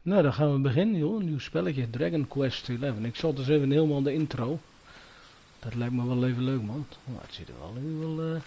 Nou, dan gaan we beginnen, joh. Een nieuw spelletje, Dragon Quest 11. Ik zal dus even helemaal de intro. Dat lijkt me wel even leuk, man. Nou, het ziet er wel even wel...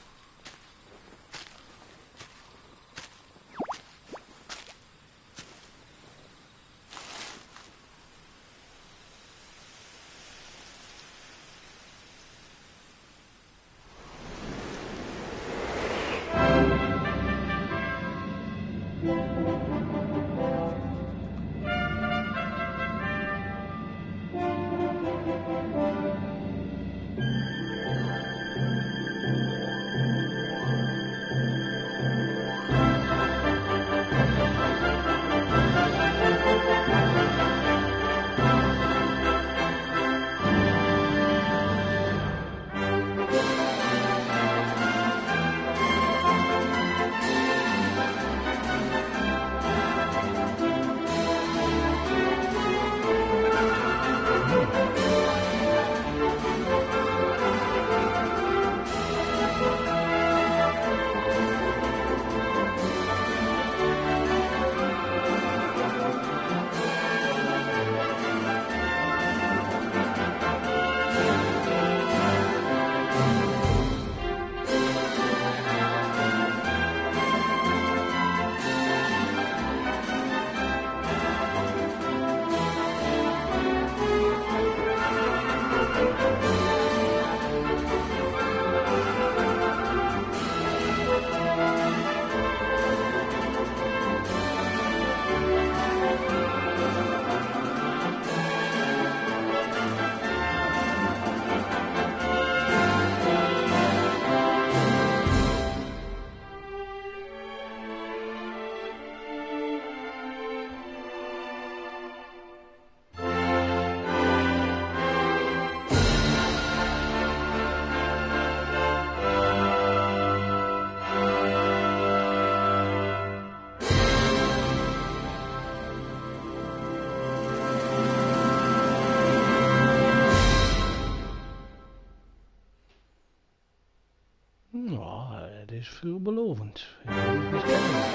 Nou, het is veelbelovend. Even kijken.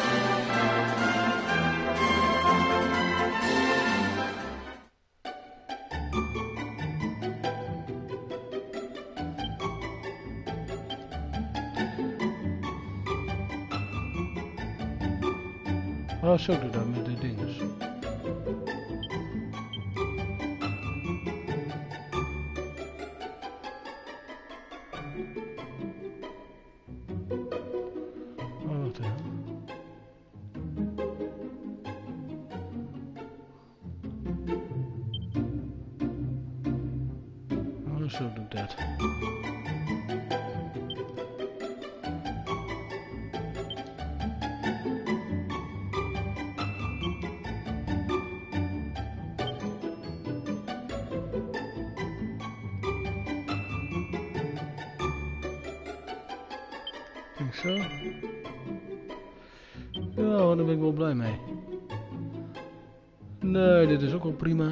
Oh, zo doe dat met de dinges. Oh, wacht even. Oh, zo doe ik dat. Kijk zo. Ja, daar ben ik wel blij mee. Nee, dit is ook wel prima.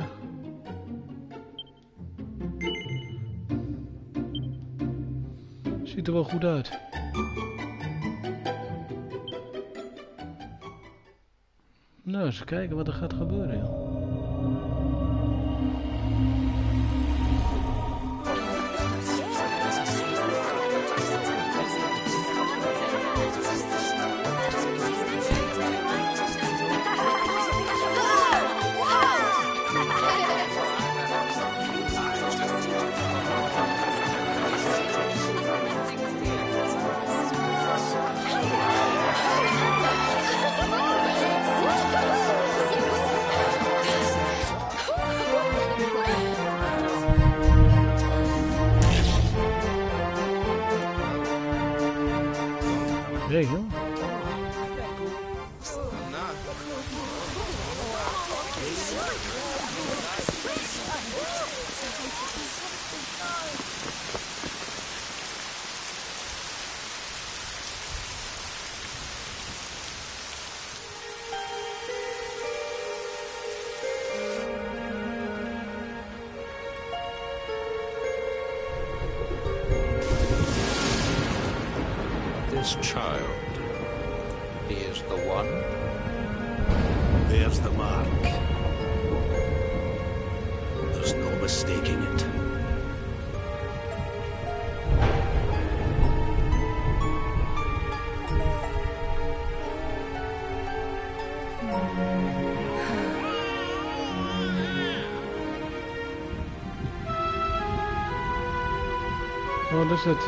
Ziet er wel goed uit. Nou, eens kijken wat er gaat gebeuren, joh. Regel. This child, he is the one. There's the mark. mistaking it. Wat is het?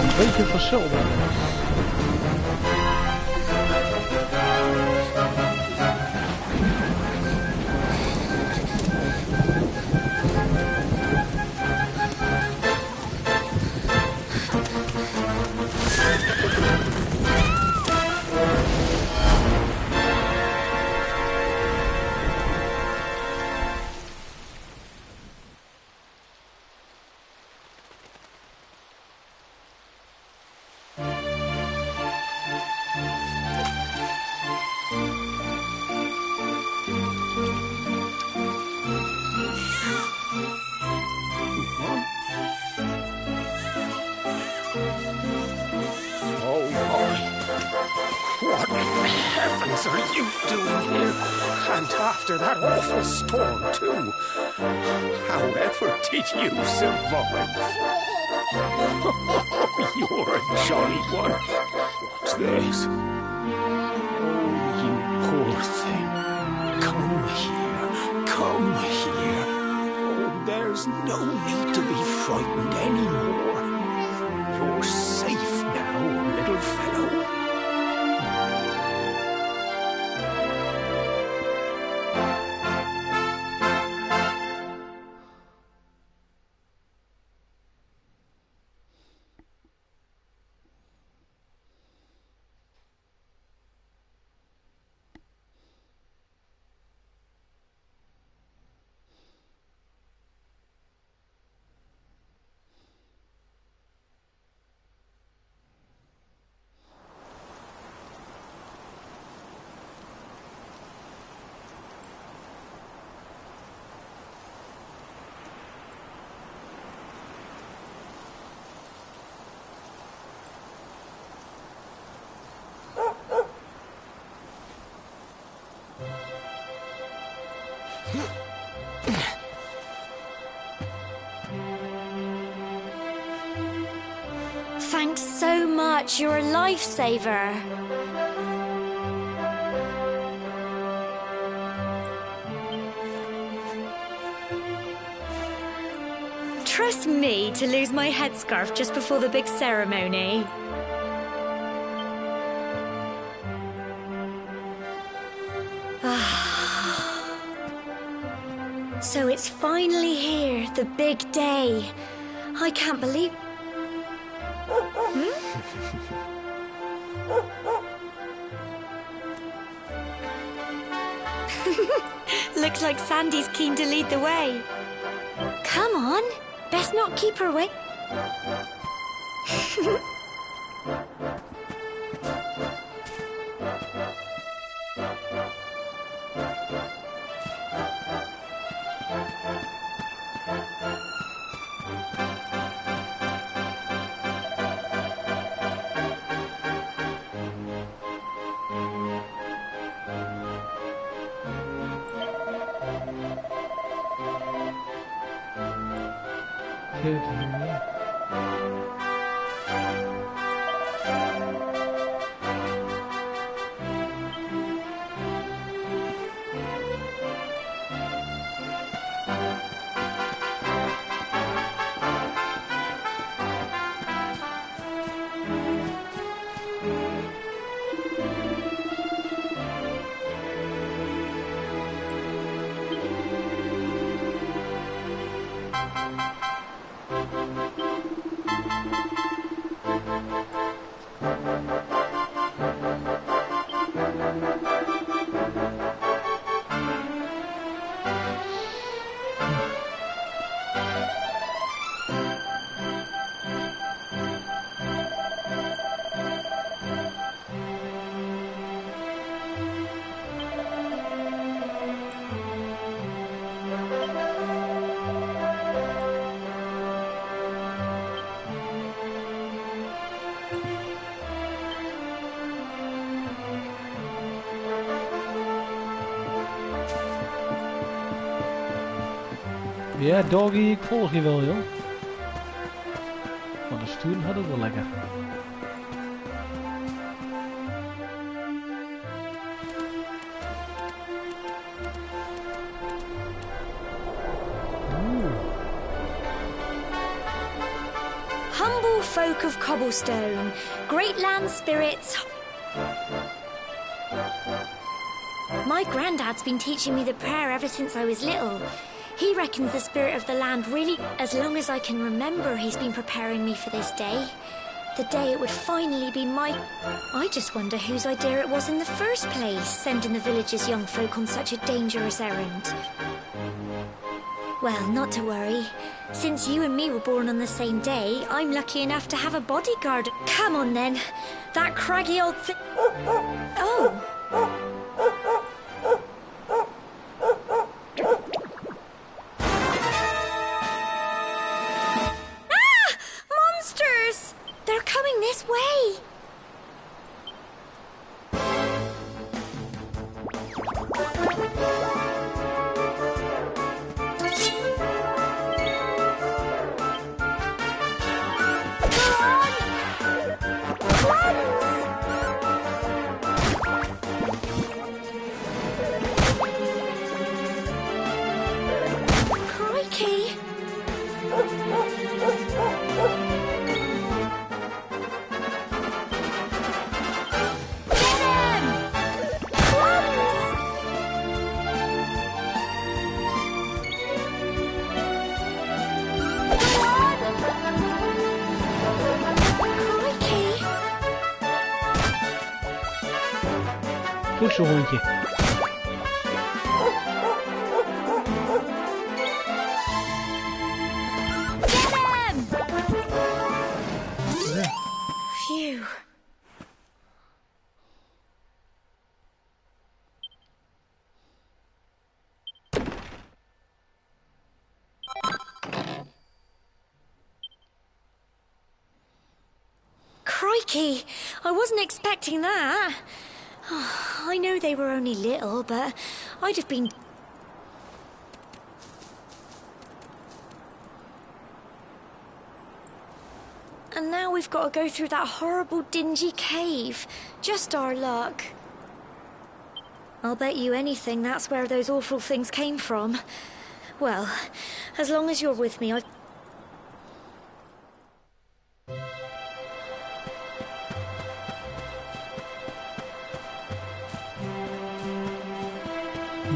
Een beetje verschil. What in heavens are you doing here? And after that awful storm, too. However did you survive? Oh, you're a jolly one. What's this? Oh, you poor thing. Come here. Come here. Oh, there's no need to be frightened anymore. You're safe now, little fellow. Thanks so much. You're a lifesaver. Trust me to lose my headscarf just before the big ceremony. So it's finally here, the big day. I can't believe... Looks like Sandy's keen to lead the way. Come on, best not keep her wait. Ja, doggy, ik volg je wel, joh. Maar de sturen had ook wel lekker. Humble folk of Cobblestone, great land spirits. My granddad's been teaching me the prayer ever since I was little. He reckons the spirit of the land really, as long as I can remember, he's been preparing me for this day. The day it would finally be my... I just wonder whose idea it was in the first place, sending the village's young folk on such a dangerous errand. Well, not to worry. Since you and me were born on the same day, I'm lucky enough to have a bodyguard. Come on, then. That craggy old thing... Oh. Ah! Monsters! They're coming this way. Goed zo, hondje. Phew. Crikey, I wasn't expecting that. I know they were only little, but I'd have been... And now we've got to go through that horrible, dingy cave. Just our luck. I'll bet you anything that's where those awful things came from. Well, as long as you're with me,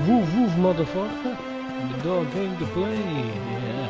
Woof woof, motherfucker. The dog came to play. Yeah.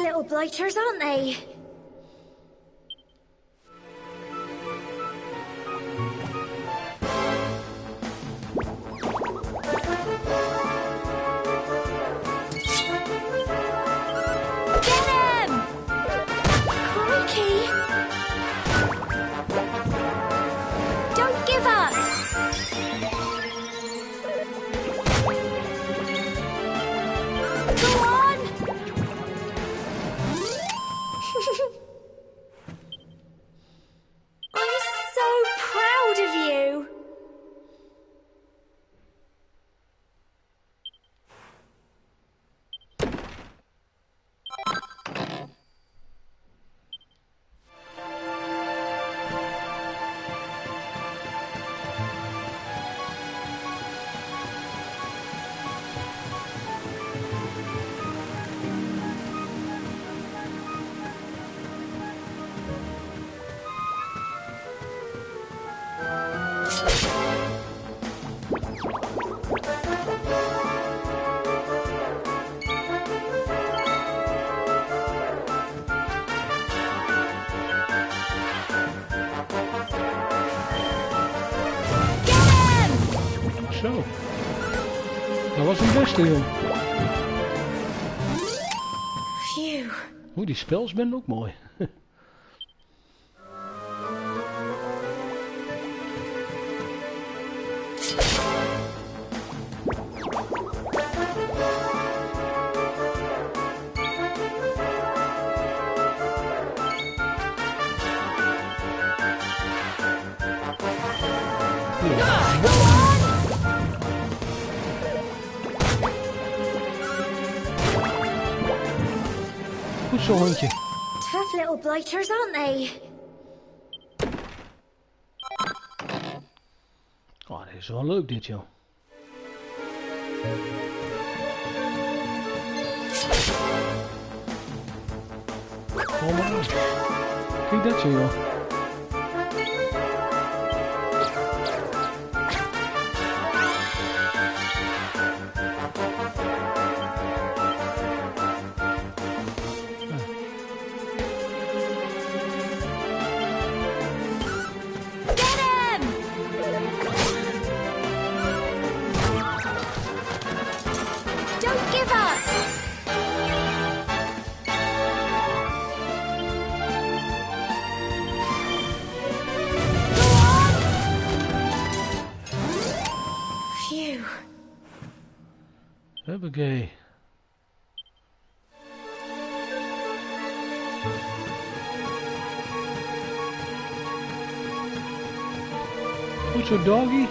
Little blighters, aren't they? Get him! Go on! I'm so proud of you. Zo. Dat was een beste, joh. Phew. Oeh, die spels zijn ook mooi. Goed zo, hondje. Tough little blighters, aren't they? Oh, dit is wel leuk dit, joh. Kom maar uit. Kijk dat zo, joh. Huppakee. Goed zo, doggy.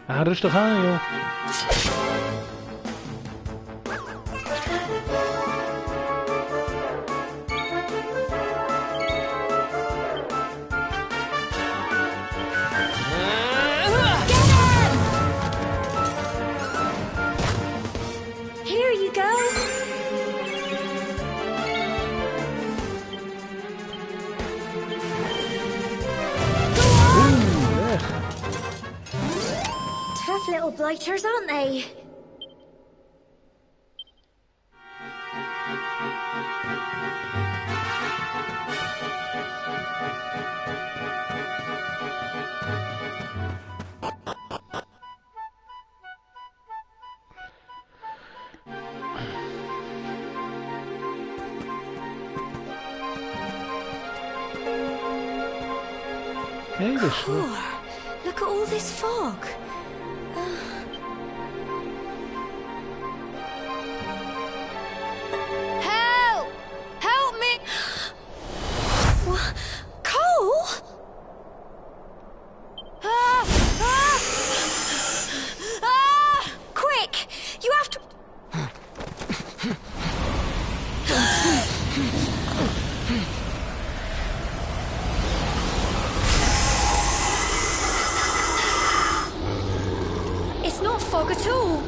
Ah, rustig aan, joh. Little blighters, aren't they? Hey, look at all this fog. It's not fog at all.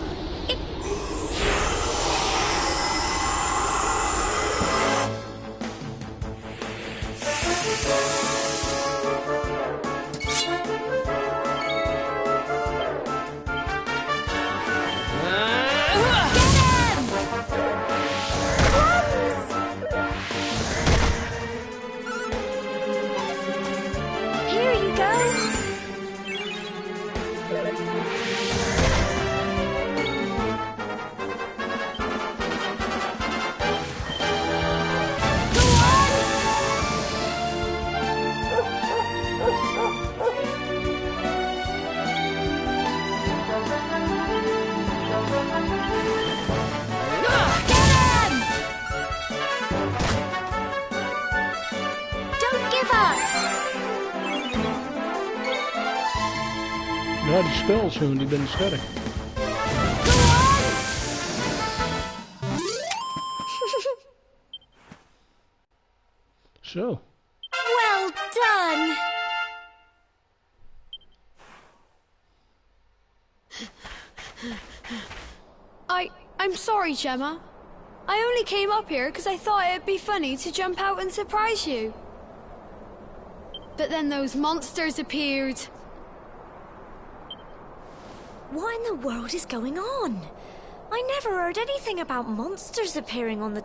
Ja, die spels, jongen, die ben sterk. Zo. Well done! I'm sorry, Gemma. I only came up here because I thought it'd be funny to jump out and surprise you. But then those monsters appeared. What in the world is going on? I never heard anything about monsters appearing on the...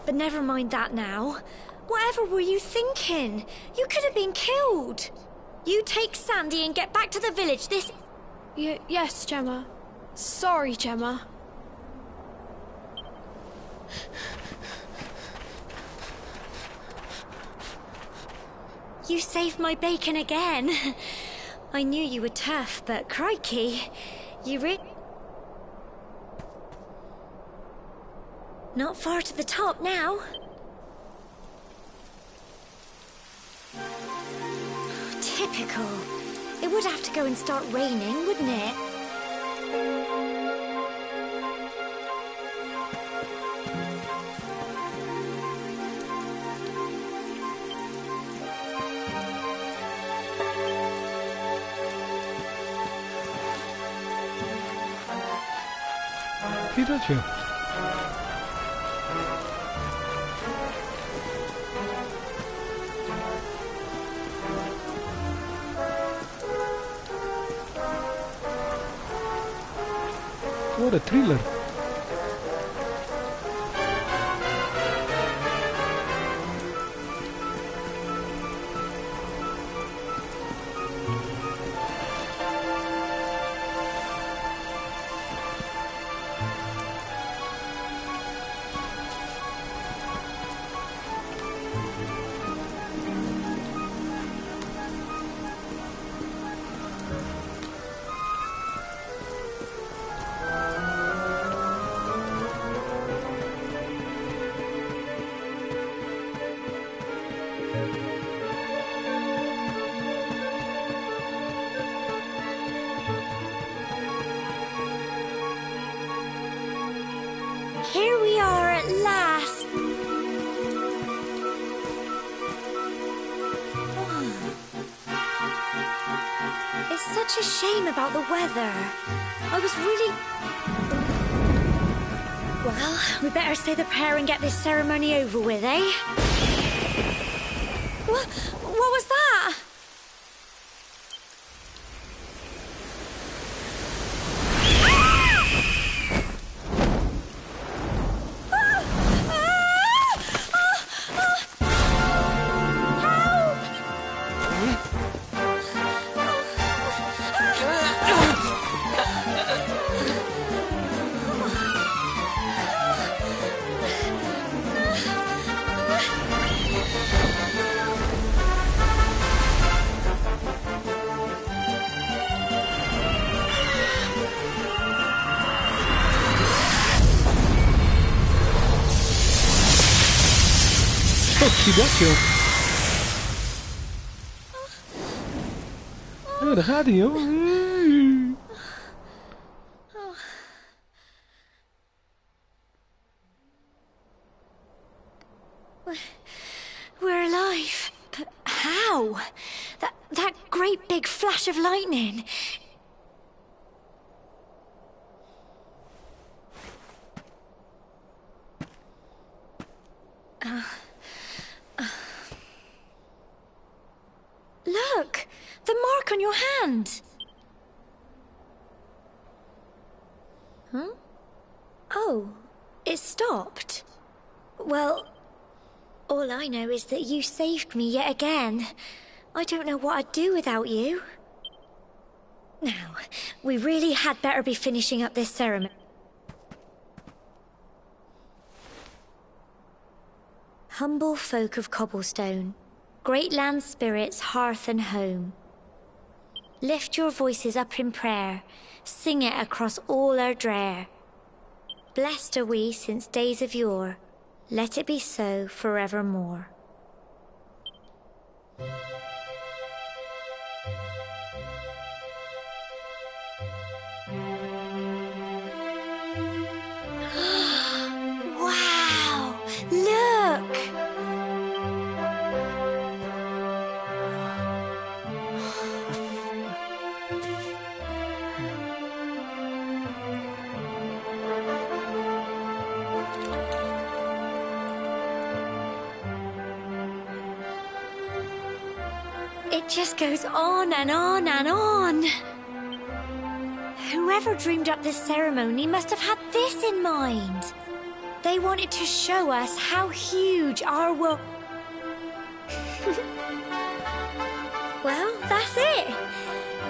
But never mind that now. Whatever were you thinking? You could have been killed. You take Sandy and get back to the village. This... Yes, Gemma. Sorry, Gemma. You saved my bacon again. I knew you were tough, but crikey, you Not far to the top now. Typical. It would have to go and start raining, wouldn't it? Pietertje. What a thriller. Here we are at last. It's such a shame about the weather. I was really... Well, we better say the prayer and get this ceremony over with, eh? What was that? Zie dat, joh. Ja, daar gaat hij, joh. We're alive. But how? That great big flash of lightning. Look! The mark on your hand! Huh? Oh, it stopped. Well, all I know is that you saved me yet again. I don't know what I'd do without you. Now, we really had better be finishing up this ceremony. Humble folk of Cobblestone, great land spirits, hearth and home. Lift your voices up in prayer, sing it across all our drear. Blessed are we since days of yore, let it be so forevermore. It just goes on and on and on. Whoever dreamed up this ceremony must have had this in mind. They wanted to show us how huge our world... Well, that's it.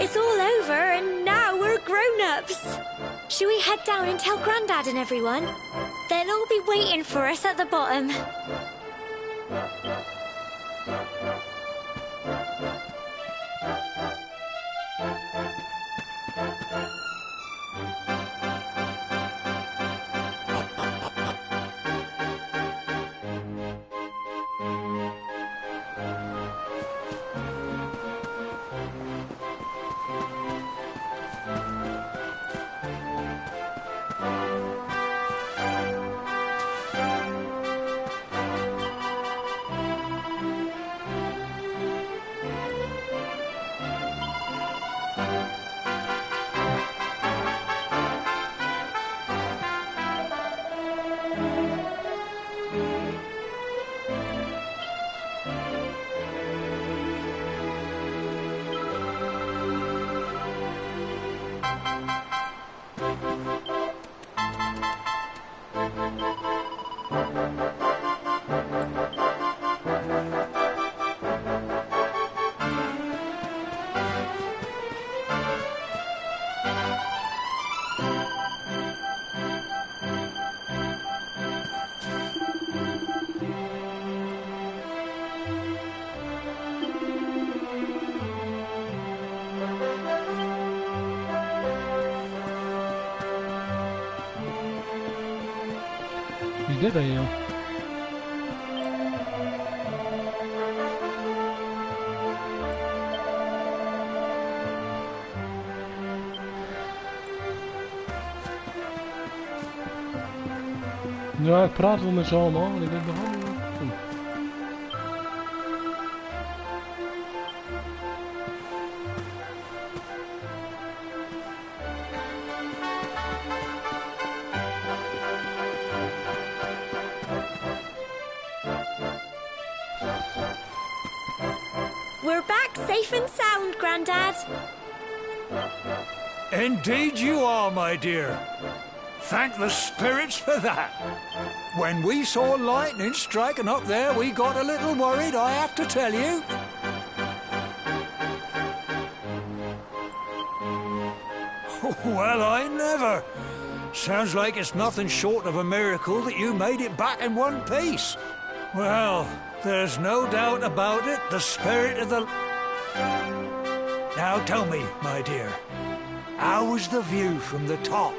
It's all over and now we're grown-ups. Shall we head down and tell Grandad and everyone? They'll all be waiting for us at the bottom. Wie is dit dan, joh? Ja, ik praat wel met z'n allemaal en ik ben begonnen. We're back safe and sound, Grandad. Indeed you are, my dear. Thank the spirits for that. When we saw lightning striking up there, we got a little worried, I have to tell you. Well, I never. Sounds like it's nothing short of a miracle that you made it back in one piece. Well, there's no doubt about it, the spirit of the... Now tell me, my dear, how was the view from the top?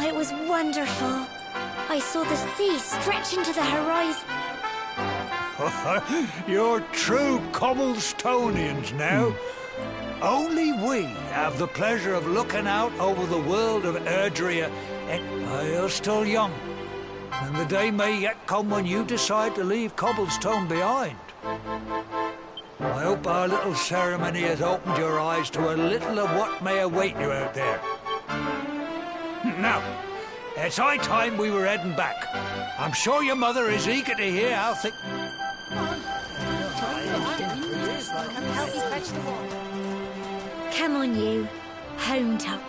It was wonderful. I saw the sea stretch into the horizon. You're true Cobblestonians now. Only we have the pleasure of looking out over the world of Erdrea, and you're still young. And the day may yet come when you decide to leave Cobblestone behind. I hope our little ceremony has opened your eyes to a little of what may await you out there. Now, it's high time we were heading back. I'm sure your mother is eager to hear how things... Come on, you. Home top.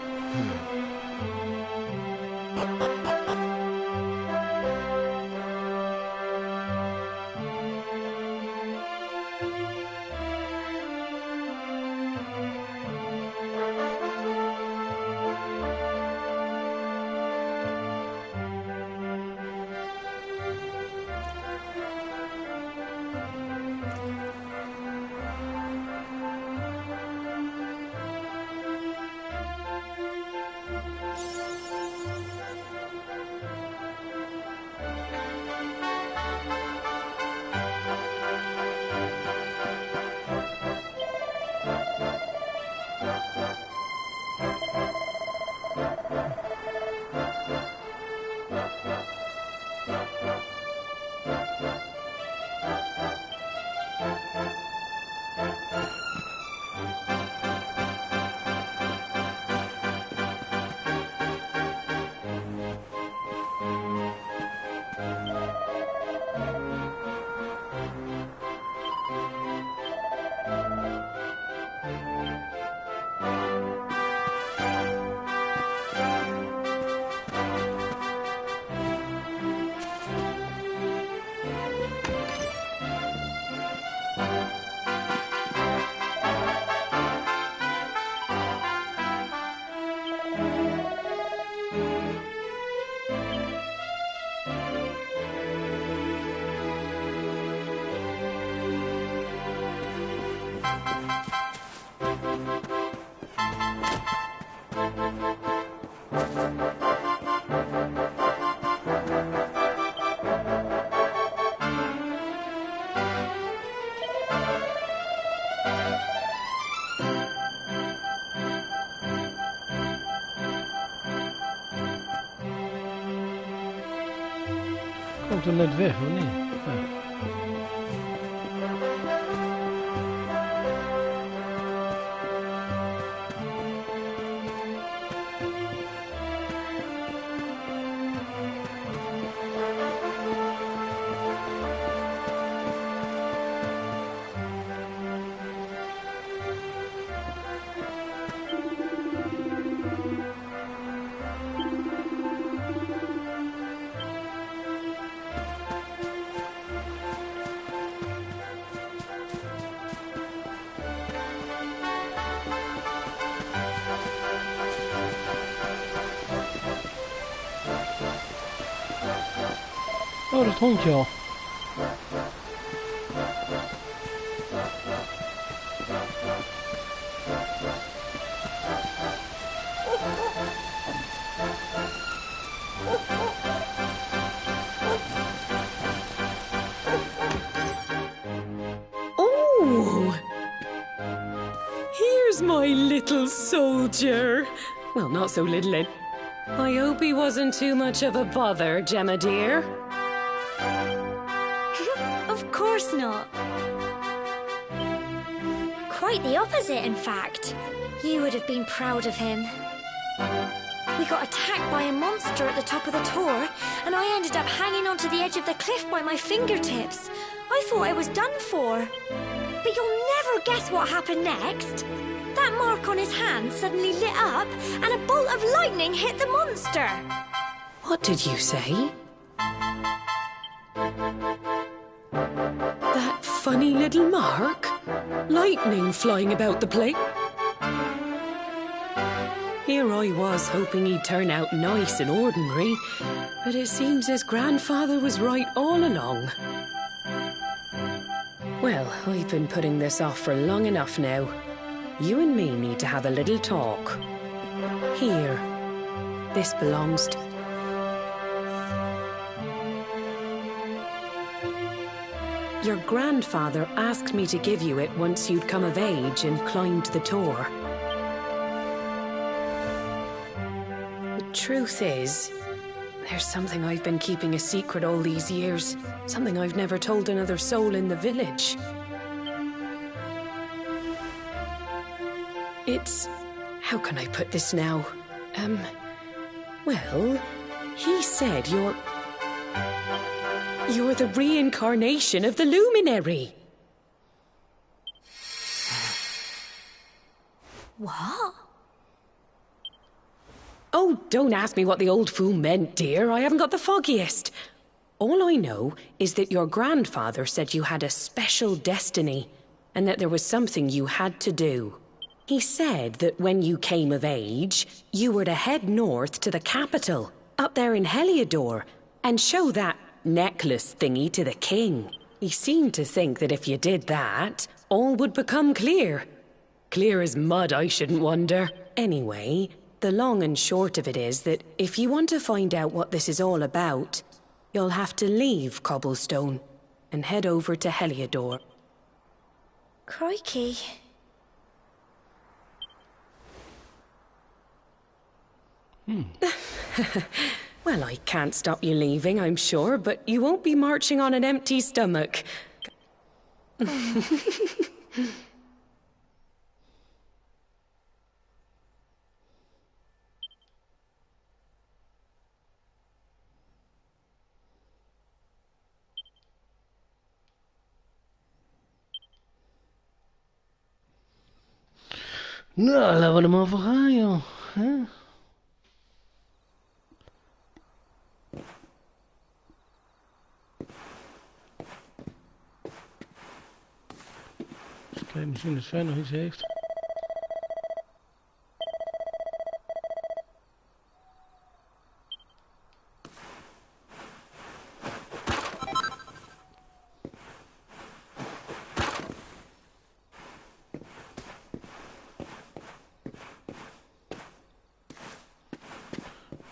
stond toen net weg, of niet? Ja. Oh, dat hondje al. Oh! Here's my little soldier. Well, not so little. I hope he wasn't too much of a bother, Gemma dear. Of course not. Quite the opposite, in fact. You would have been proud of him. We got attacked by a monster at the top of the tor, and I ended up hanging onto the edge of the cliff by my fingertips. I thought I was done for. But you'll never guess what happened next. That mark on his hand suddenly lit up, and a bolt of lightning hit the monster. What did you say? That funny little mark? Lightning flying about the place? Here I was hoping he'd turn out nice and ordinary, but it seems his grandfather was right all along. Well, I've been putting this off for long enough now. You and me need to have a little talk. Here. This belongs to... Your grandfather asked me to give you it once you'd come of age and climbed the tor. The truth is, there's something I've been keeping a secret all these years. Something I've never told another soul in the village. It's... how can I put this now? Well, he said you're the reincarnation of the Luminary. What? Oh, don't ask me what the old fool meant, dear. I haven't got the foggiest. All I know is that your grandfather said you had a special destiny, and that there was something you had to do. He said that when you came of age, you were to head north to the capital, up there in Heliodor, and show that necklace thingy to the king. He seemed to think that if you did that, all would become clear. Clear as mud, I shouldn't wonder. Anyway, the long and short of it is that if you want to find out what this is all about, you'll have to leave Cobblestone and head over to Heliodor. Crikey. Well, I can't stop you leaving, I'm sure, but you won't be marching on an empty stomach. Nou, laten we er maar voor gaan, joh. Hè? Kijk, misschien dat Sven nog iets heeft.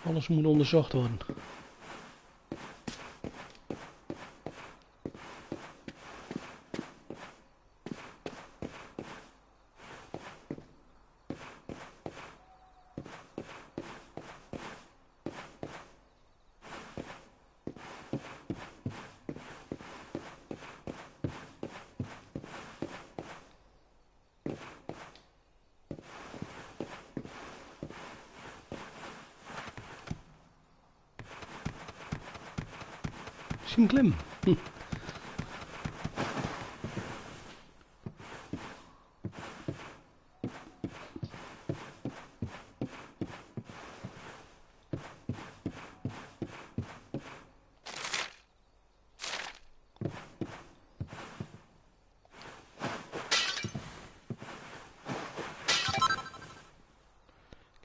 Alles moet onderzocht worden. Is een klim?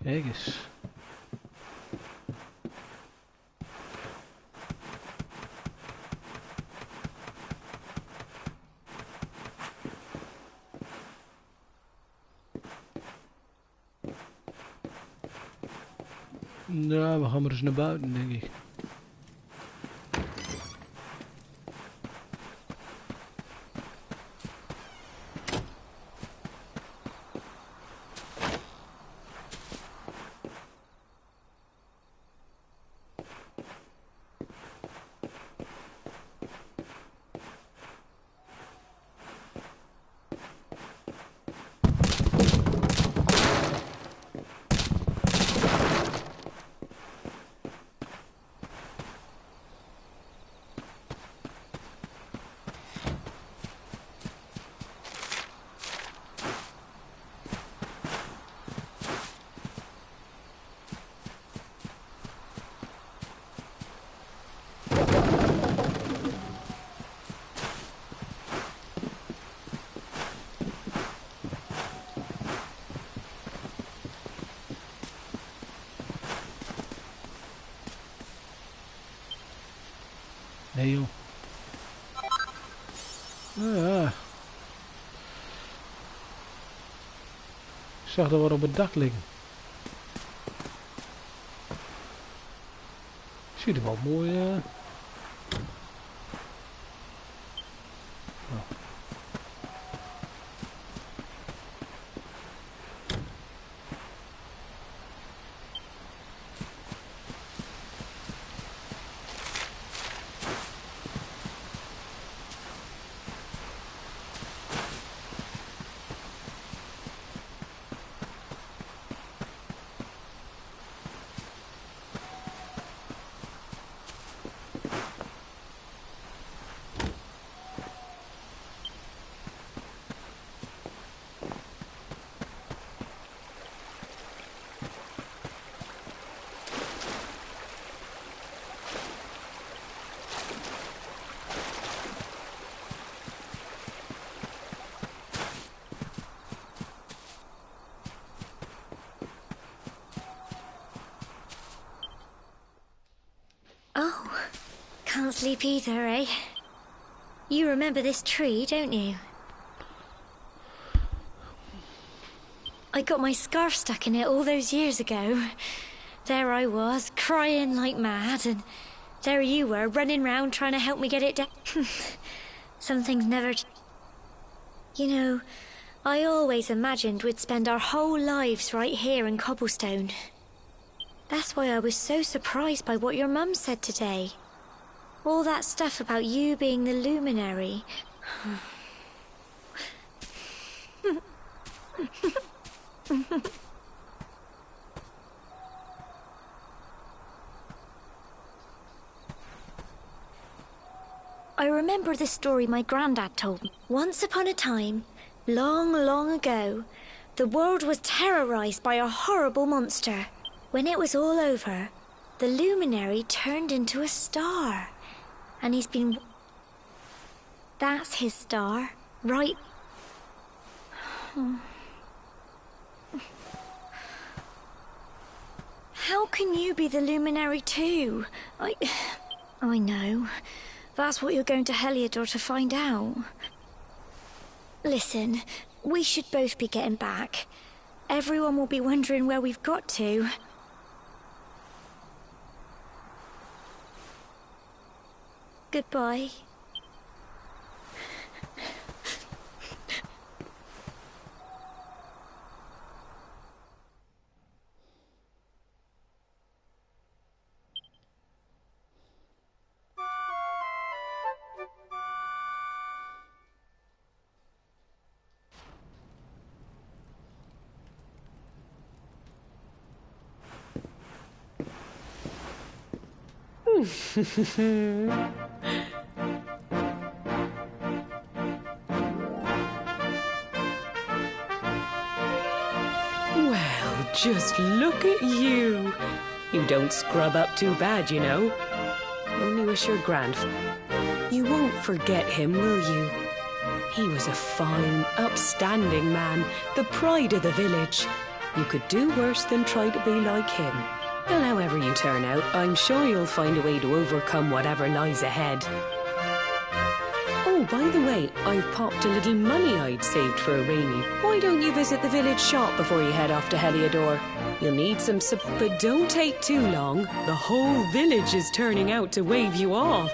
Kijk eens. Ja, we gaan maar eens naar buiten, denk ik. Nee joh. Ja. Ik zag er wat op het dak liggen. Ziet er wel mooi Oh, can't sleep either, eh? You remember this tree, don't you? I got my scarf stuck in it all those years ago. There I was, crying like mad, and there you were, running round trying to help me get it down. Some things never... You know, I always imagined we'd spend our whole lives right here in Cobblestone. That's why I was so surprised by what your mum said today. All that stuff about you being the luminary. I remember the story my granddad told me. Once upon a time, long, long ago, the world was terrorized by a horrible monster. When it was all over, the luminary turned into a star. And he's been... That's his star, right? How can you be the luminary too? I know. That's what you're going to Heliodor to find out. Listen, we should both be getting back. Everyone will be wondering where we've got to. Goodbye. just look at you. You don't scrub up too bad, you know. Only wish your You won't forget him, will you? He was a fine, upstanding man, the pride of the village. You could do worse than try to be like him. Well, however you turn out, I'm sure you'll find a way to overcome whatever lies ahead. Oh, by the way, I've popped a little money I'd saved for a rainy. Why don't you visit the village shop before you head off to Heliodor? You'll need some but don't take too long. The whole village is turning out to wave you off.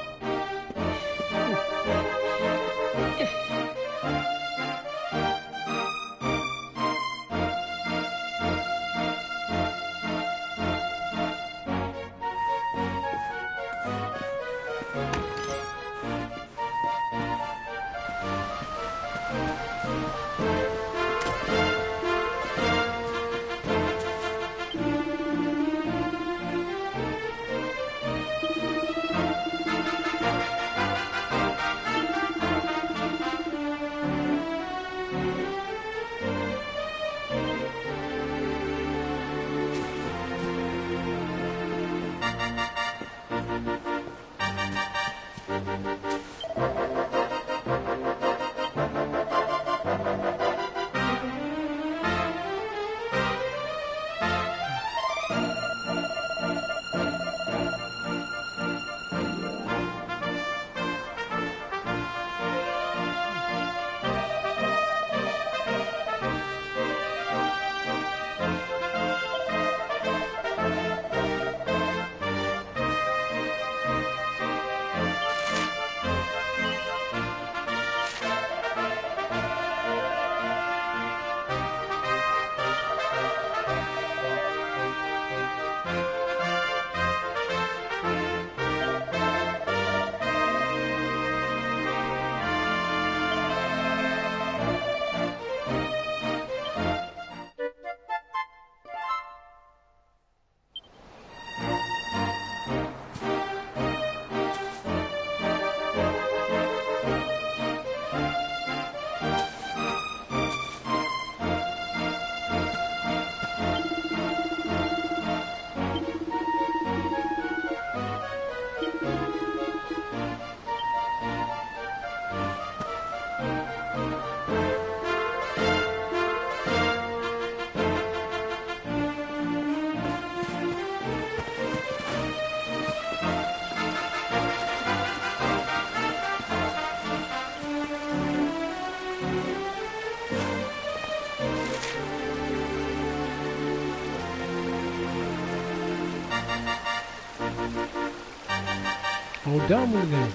Oh, daar moet ik heen.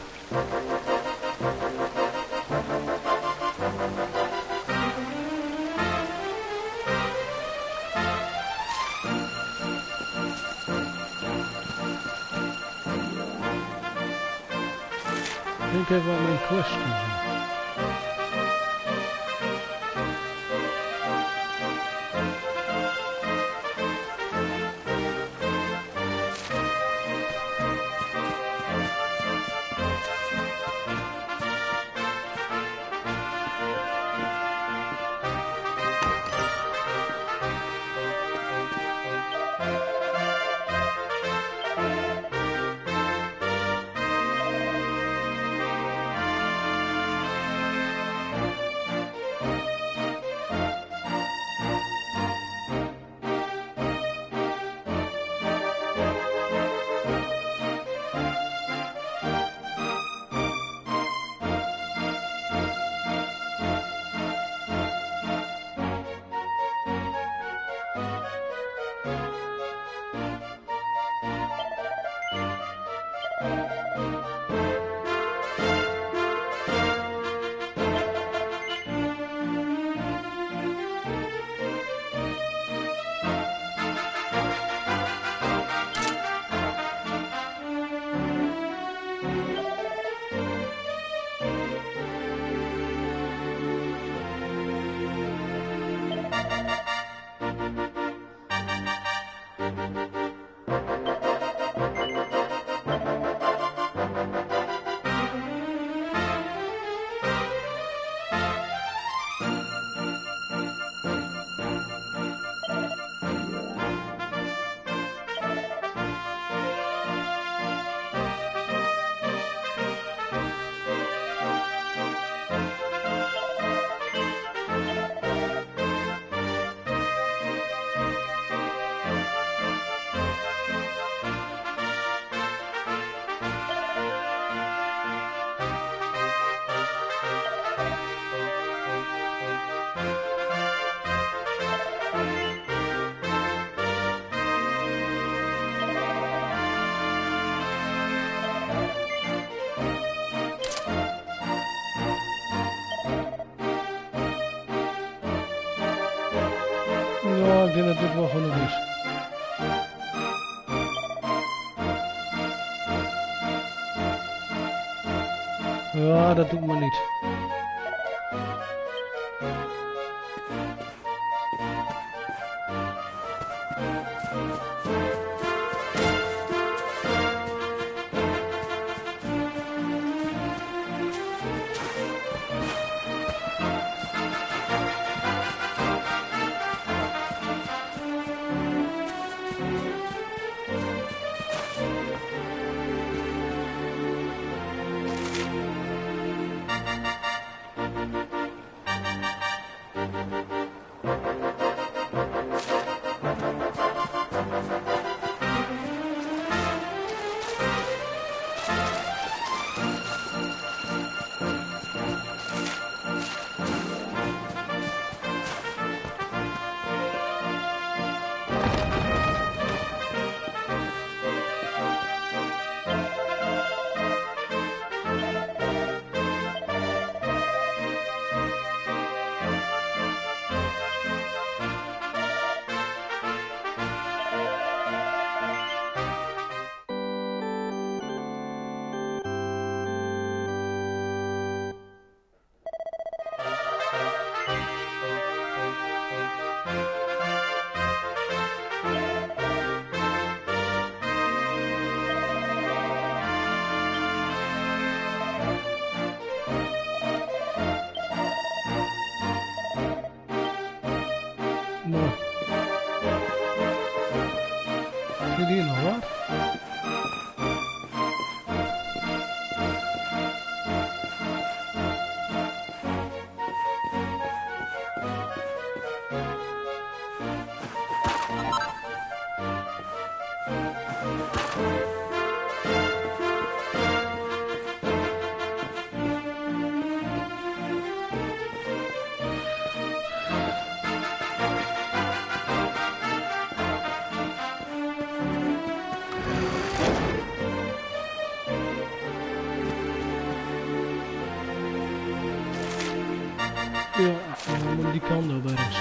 Ik denk even wat mijn questions zijn. Oh, ik denk dat dit wel genoeg is. Ja, dat doet me niet. Nou. Zit hier nog wat? Ja, dan moet die kant op ergens.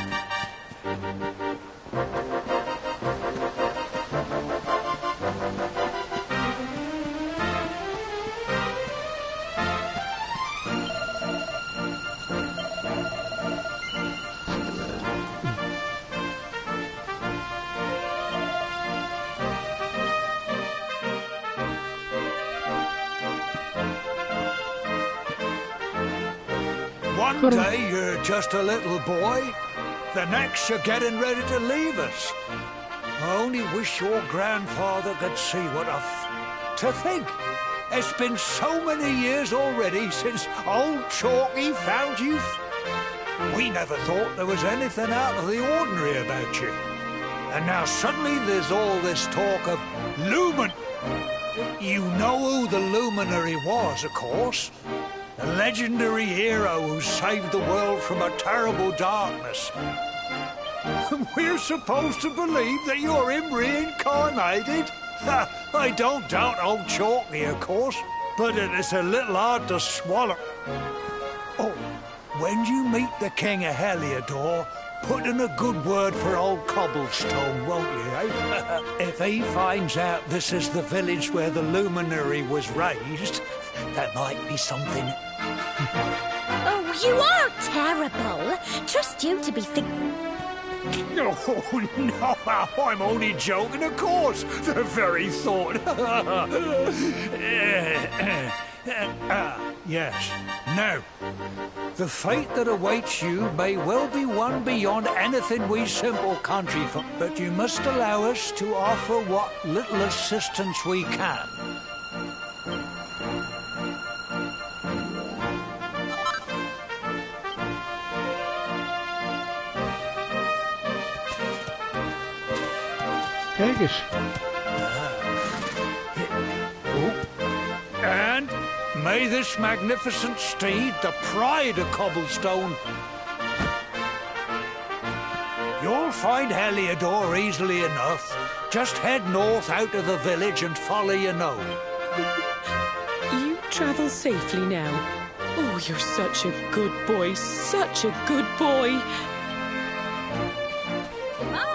One day you're just a little boy, the next you're getting ready to leave us. I only wish your grandfather could see what to think. It's been so many years already since old Chalky found you. We never thought there was anything out of the ordinary about you. And now suddenly there's all this talk of Lumen. You know who the luminary was, of course. A legendary hero who saved the world from a terrible darkness. We're supposed to believe that you're him reincarnated? I don't doubt old Chalky, of course, but it is a little hard to swallow. Oh, when you meet the King of Heliodor, put in a good word for old Cobblestone, won't you, eh? If he finds out this is the village where the luminary was raised, that might be something. Oh, you are terrible. Trust you to be Oh, no, I'm only joking, of course. The very thought. Yes. Now, the fate that awaits you may well be one beyond anything we simple country folk, but you must allow us to offer what little assistance we can. Kijk eens. And may this magnificent steed, the pride of Cobblestone, you'll find Heliodor easily enough. Just head north out of the village and follow your nose. You travel safely now. Oh, you're such a good boy, such a good boy. Goodbye.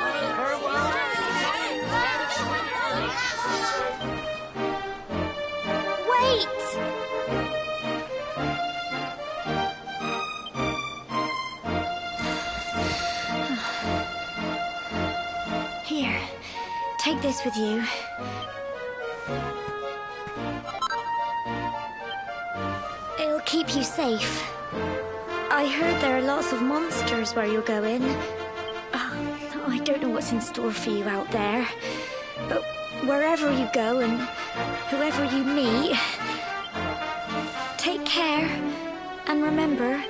take this with you. It'll keep you safe. I heard there are lots of monsters where you're going. I don't know what's in store for you out there. But wherever you go and whoever you meet, take care and remember...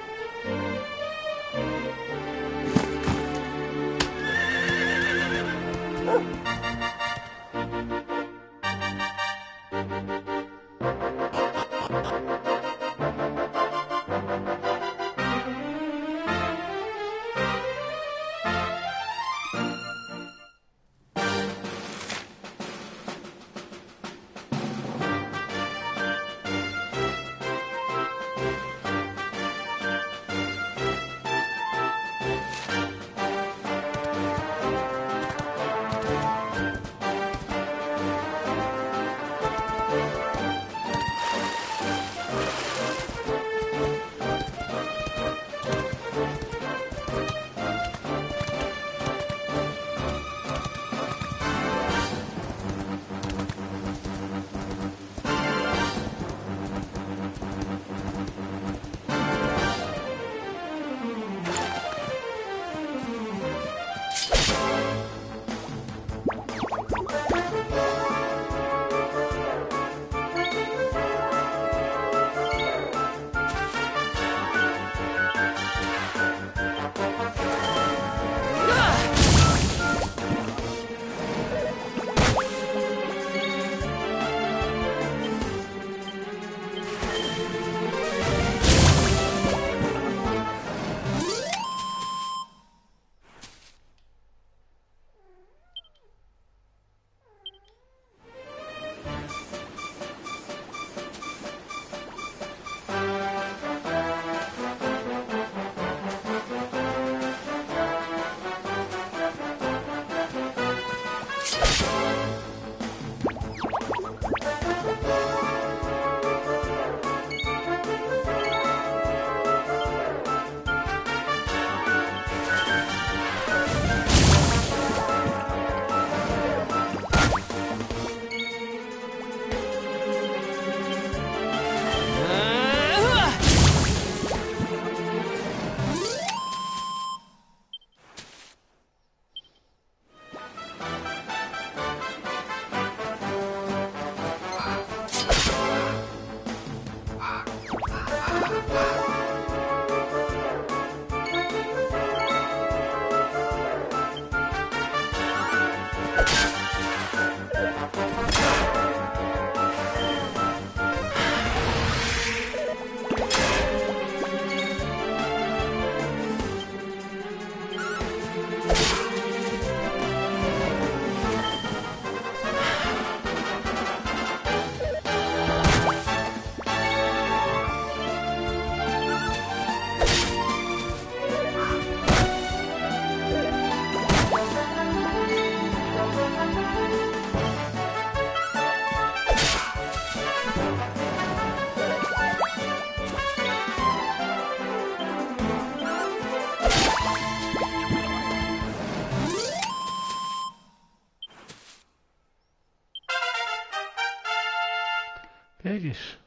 Kijk eens.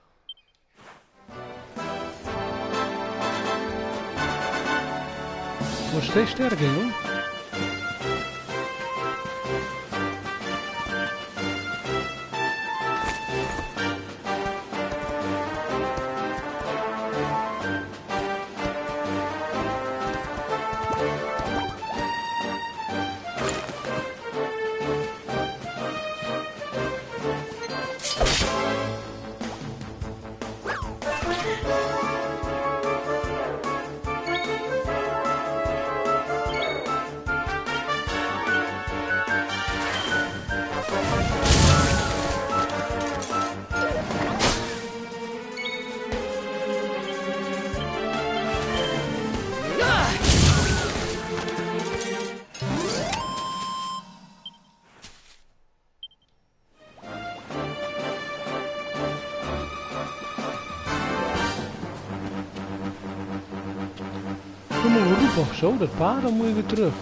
Wordt steeds sterker, joh. Dan moeten we roepen of zo, dat paard, dan moet je weer terug.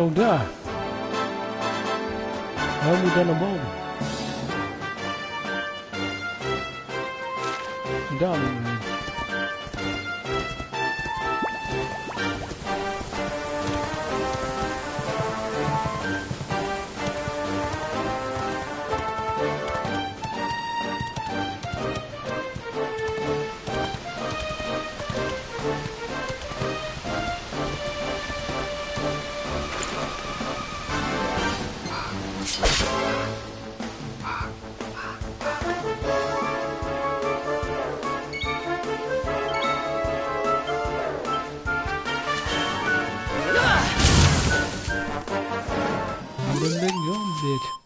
Oh, daar. Hij moet dan naar boven. Daar moet hij heen. Ben ik wel dit.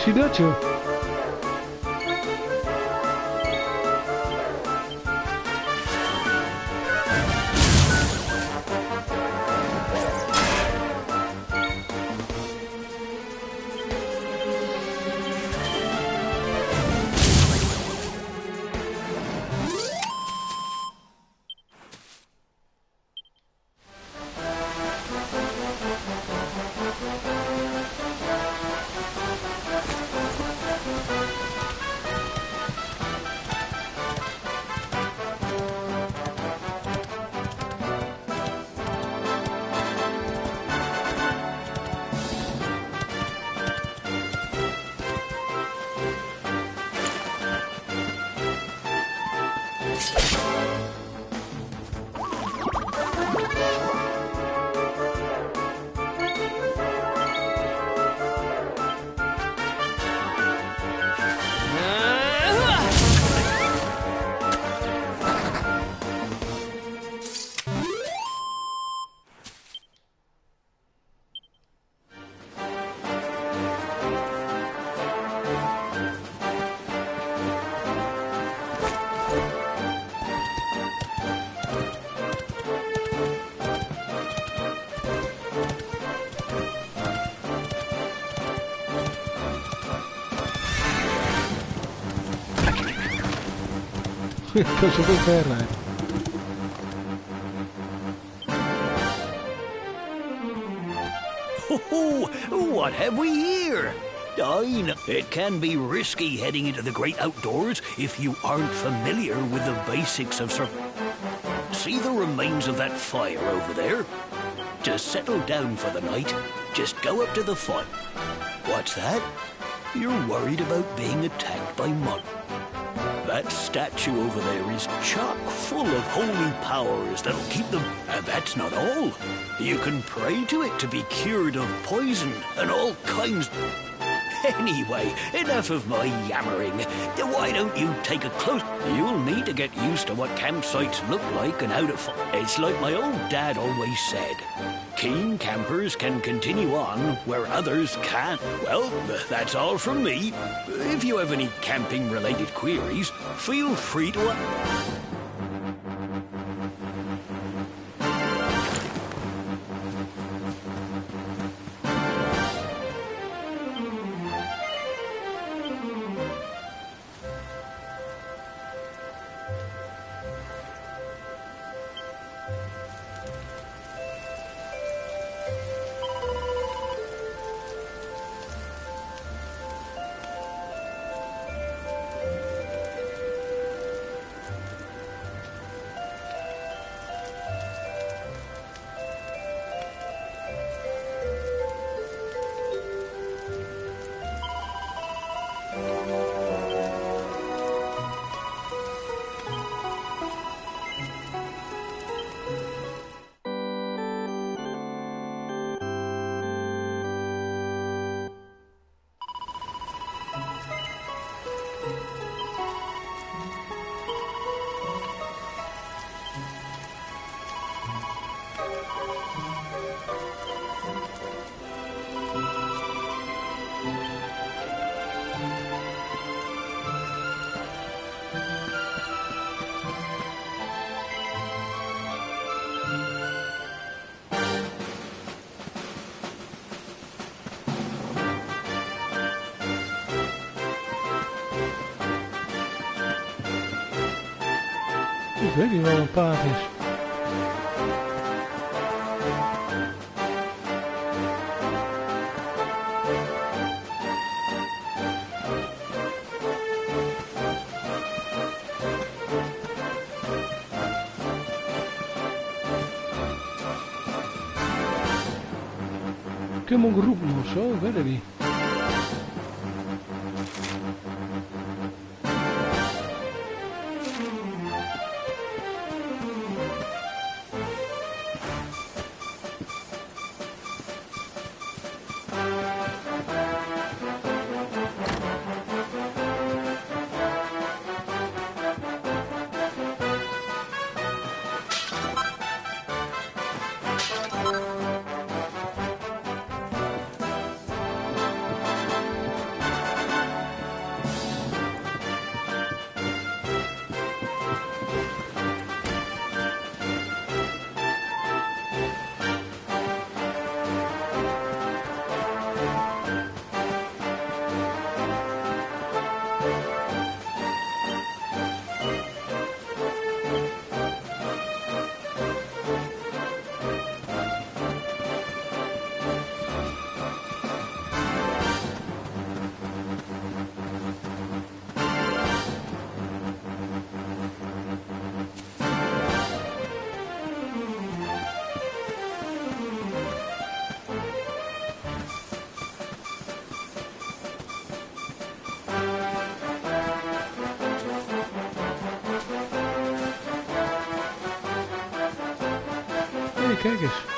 Zie dat joh? Ik kan zo goed ver rijden. Oh, what have we here? I know it can be risky heading into the great outdoors if you aren't familiar with the basics of See the remains of that fire over there? To settle down for the night, just go up to the fire. What's that? You're worried about being attacked by monsters. That statue over there is chock full of holy powers that'll keep them... And that's not all. You can pray to it to be cured of poison and all kinds... Anyway, enough of my yammering. Why don't you take a close... You'll need to get used to what campsites look like and how to... It's like my old dad always said. Keen campers can continue on where others can't. Well, that's all from me. If you have any camping-related queries, feel free to... Ik weet niet wat een paard is. Ik heb hem ook geroepen of zo, ik weet het niet. Kijk eens.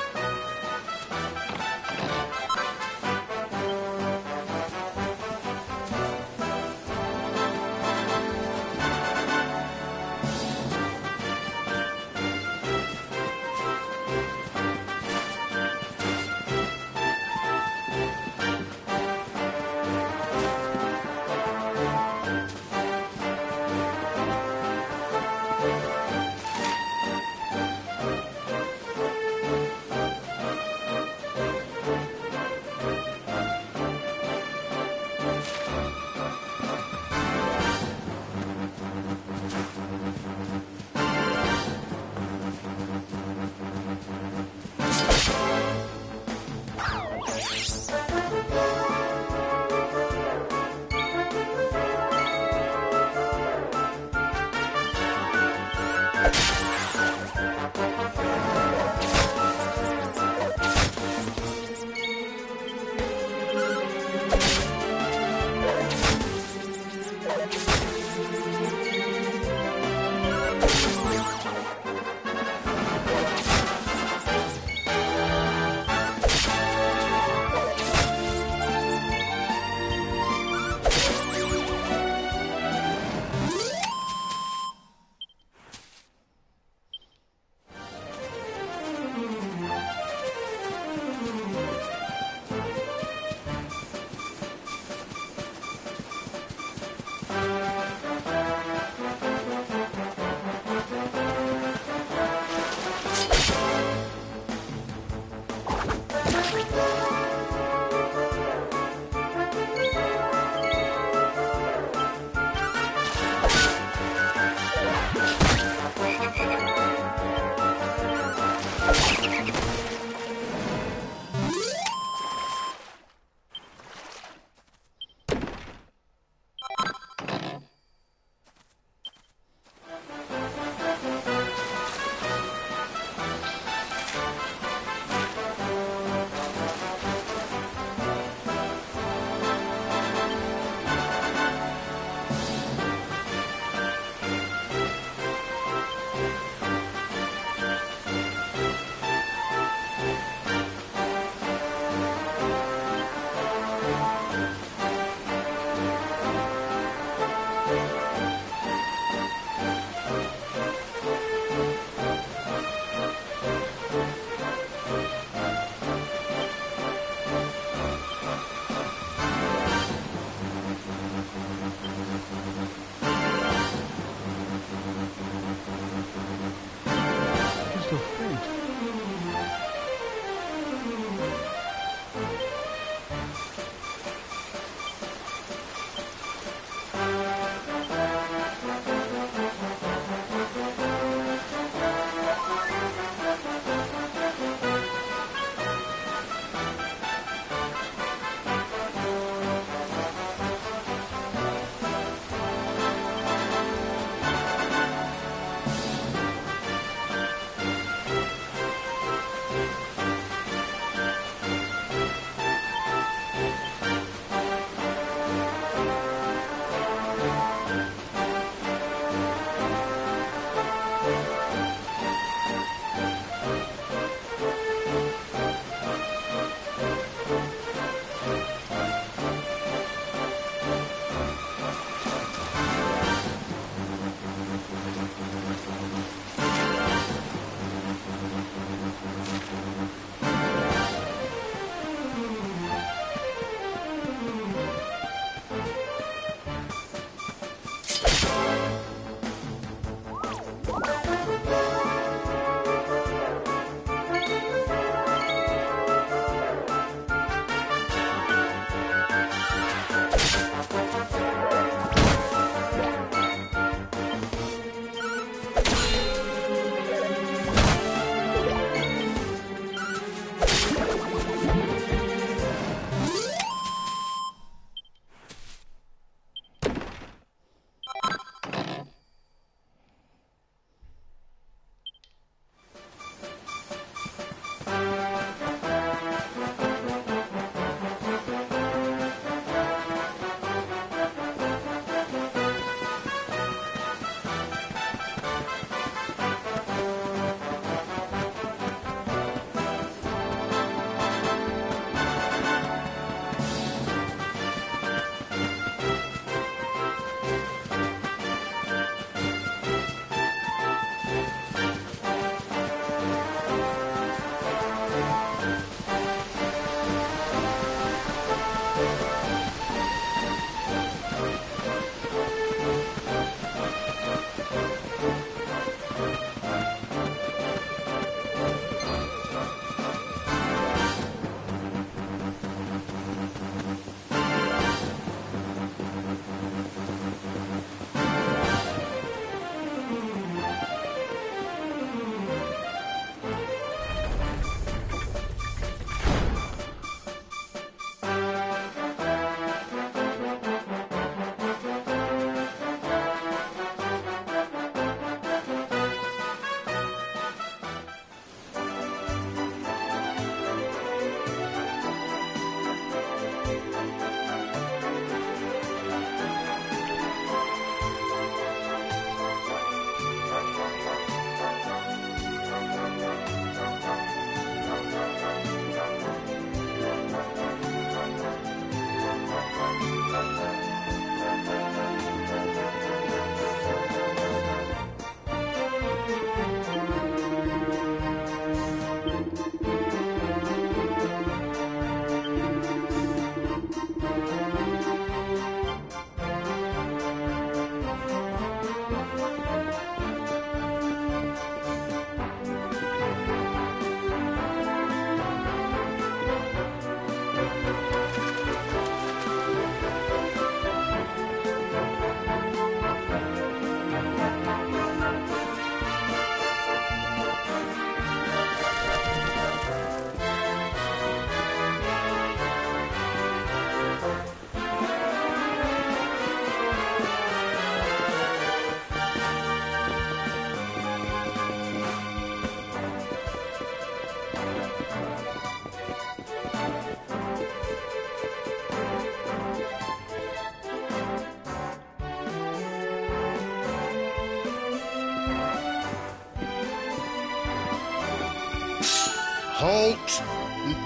Halt!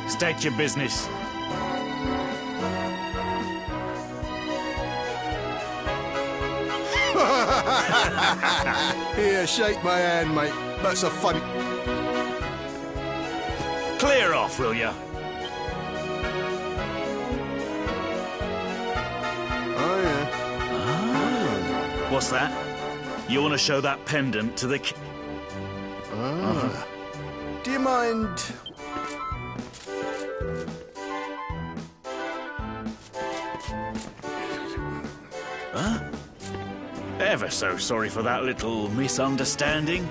State your business. Here, shake my hand, mate. That's a funny... Clear off, will ya? Oh, yeah. What's that? You want to show that pendant to the Do you mind... Huh? Ever so sorry for that little misunderstanding.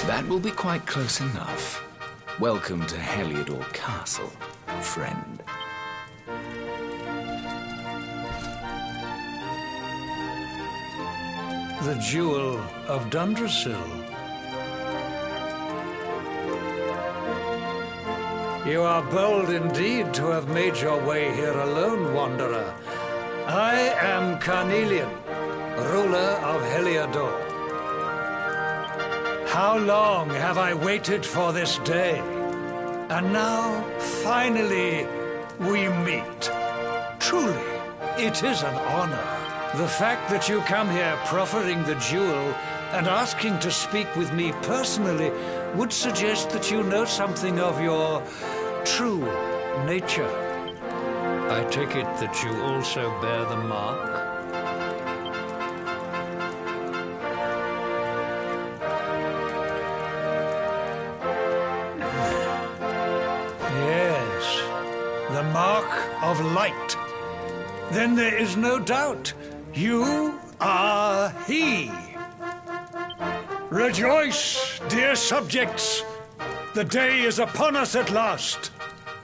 That will be quite close enough. Welcome to Heliodor Castle, friend. The Jewel of Dundrasil. You are bold indeed to have made your way here alone, Wanderer. I am Carnelian, ruler of Heliodor. How long have I waited for this day? And now, finally, we meet. Truly, it is an honor. The fact that you come here proffering the jewel and asking to speak with me personally would suggest that you know something of your true nature. I take it that you also bear the mark? of light. Then there is no doubt you are he. Rejoice, dear subjects. The day is upon us at last.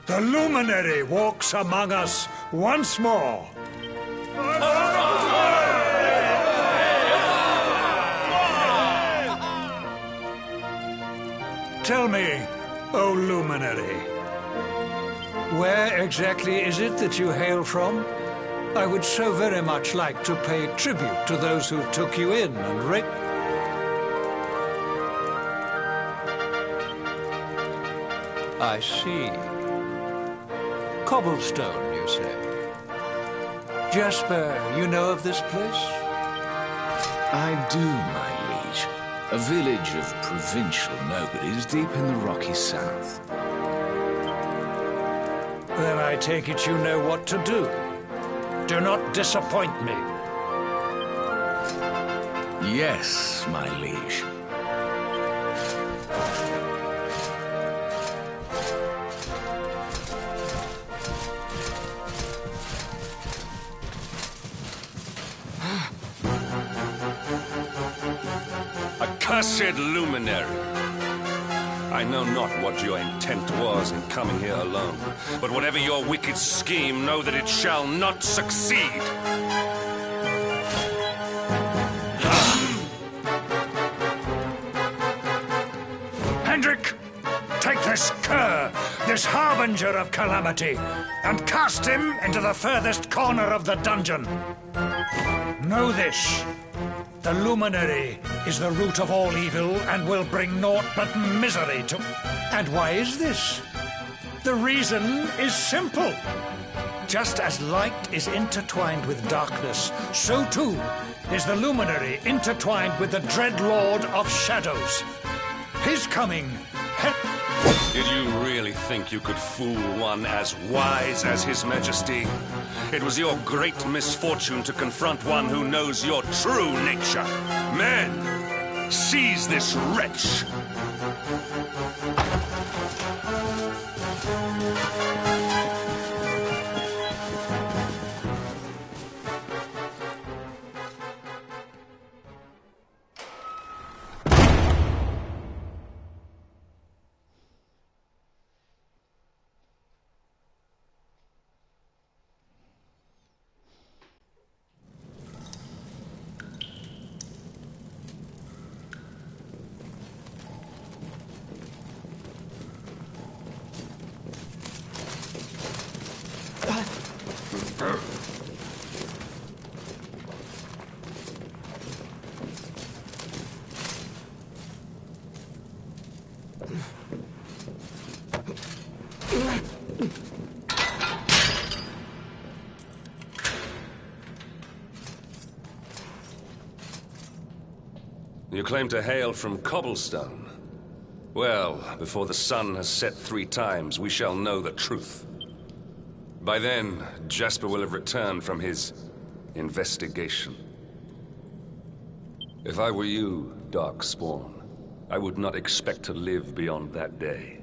The luminary walks among us once more. Tell me, O luminary, where exactly is it that you hail from? I would so very much like to pay tribute to those who took you in and I see. Cobblestone, you say? Jasper, you know of this place? I do, my liege. A village of provincial nobodies deep in the rocky south. Then I take it you know what to do. Do not disappoint me. Yes, my liege. Accursed luminary! I know not what your intent was in coming here alone, but whatever your wicked scheme, know that it shall not succeed! Hendrik, take this cur, this harbinger of calamity, and cast him into the furthest corner of the dungeon. Know this. The luminary is the root of all evil and will bring naught but misery to... And why is this? The reason is simple. Just as light is intertwined with darkness, so too is the luminary intertwined with the dread Lord of Shadows. His coming... Did you really think you could fool one as wise as His Majesty? It was your great misfortune to confront one who knows your true nature. Men, seize this wretch! You claim to hail from Cobblestone. Well, before the sun has set 3 times, we shall know the truth. By then, Jasper will have returned from his investigation. If I were you, Darkspawn, I would not expect to live beyond that day.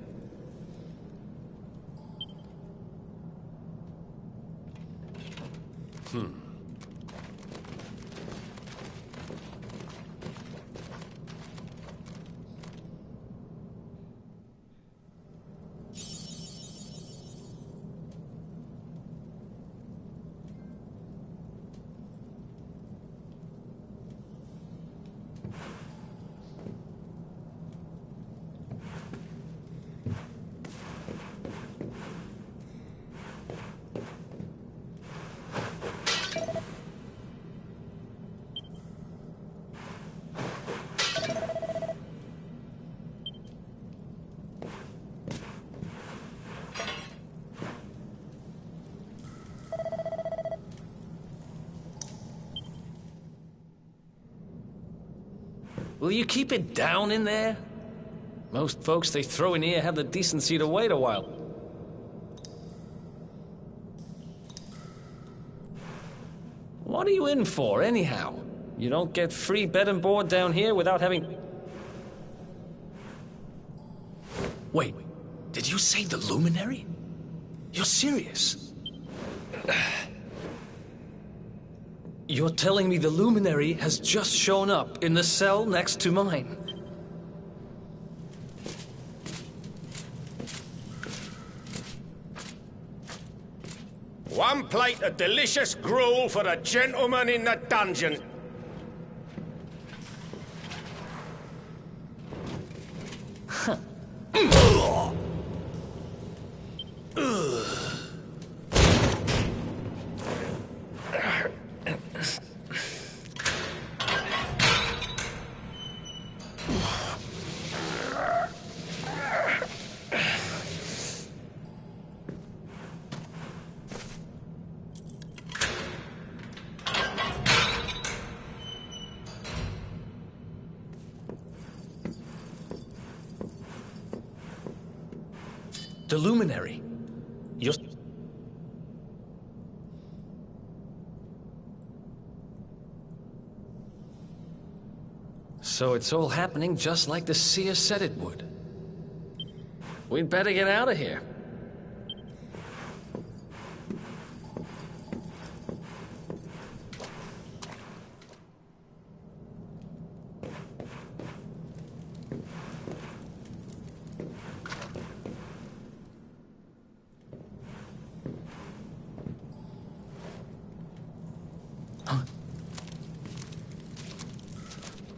Will you keep it down in there? Most folks they throw in here have the decency to wait a while. What are you in for, anyhow? You don't get free bed and board down here without having... Wait, did you say the luminary? You're serious? You're telling me the Luminary has just shown up in the cell next to mine? One plate of delicious gruel for the gentleman in the dungeon. The Luminary. You're... So it's all happening just like the seer said it would. We'd better get out of here.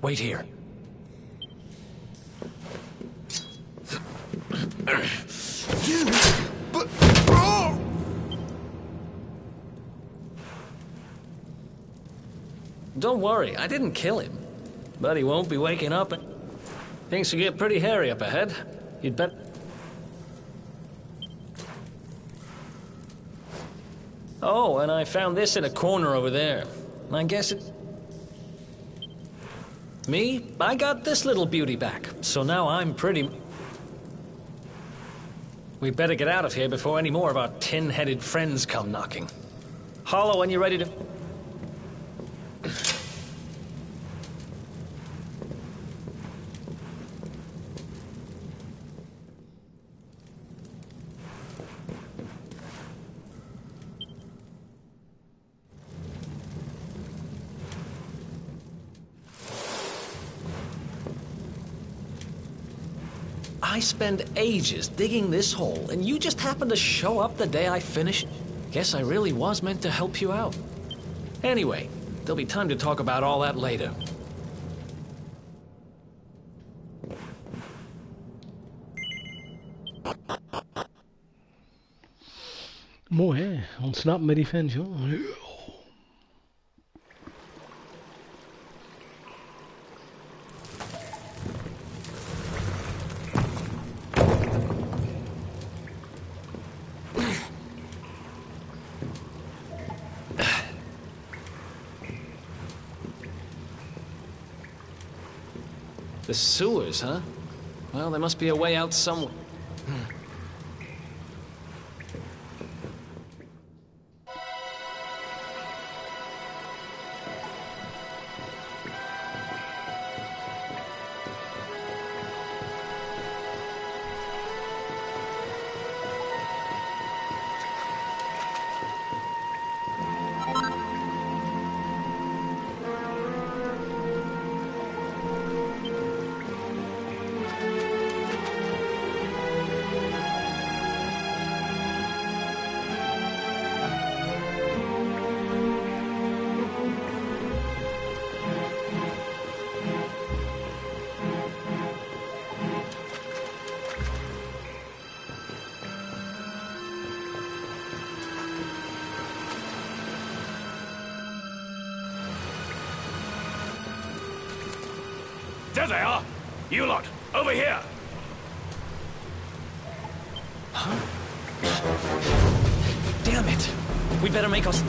Wait here. Don't worry, I didn't kill him. But he won't be waking up. Things will get pretty hairy up ahead. You'd bet... Oh, and I found this in a corner over there. I guess it... Me? I got this little beauty back, so now I'm pretty... We better get out of here before any more of our tin-headed friends come knocking. Hollow, when you're ready to... I spend ages digging this hole, and you just happened to show up the day I finished? Guess I really was meant to help you out. Anyway, there'll be time to talk about all that later. Mooi hè, ontsnappen met die fans joh. The sewers, huh? Well, there must be a way out somewhere. There they are! You lot, over here! Huh? Damn it! We better make us...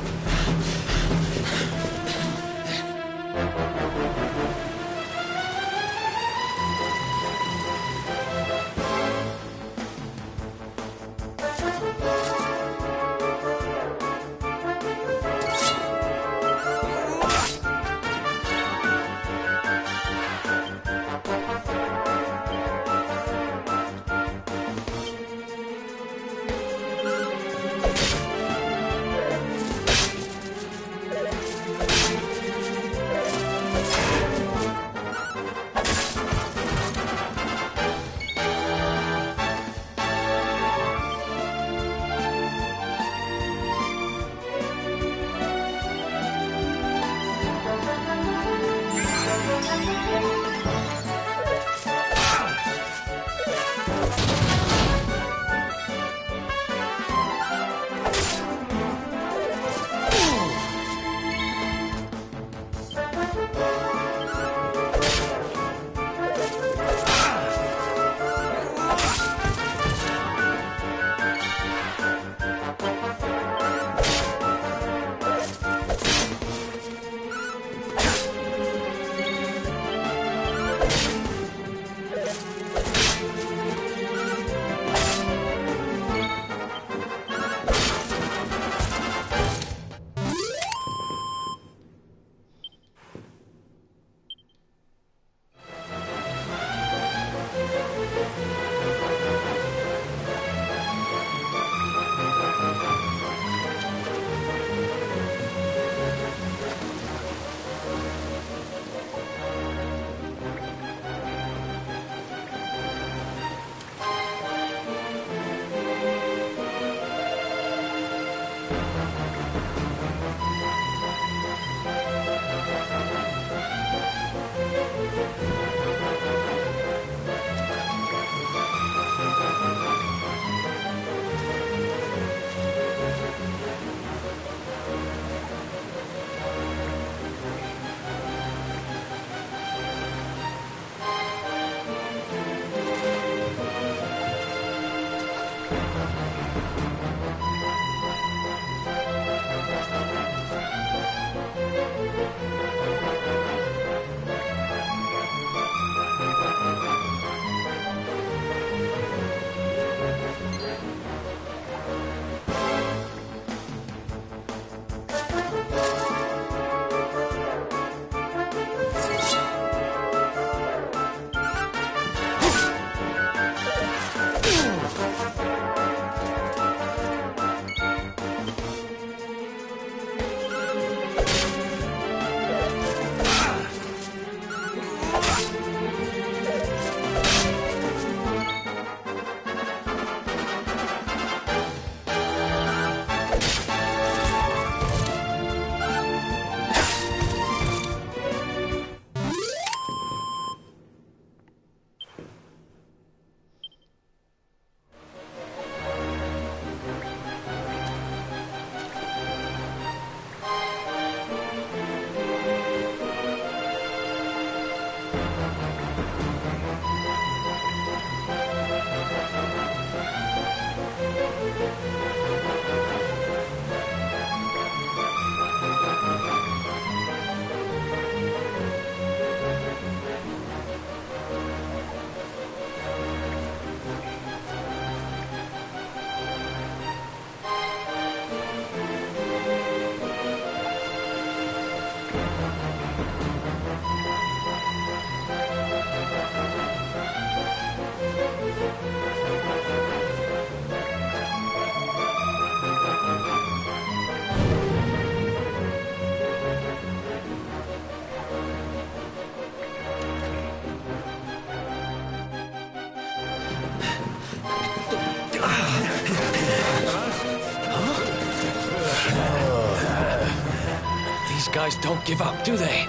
guys don't give up, do they?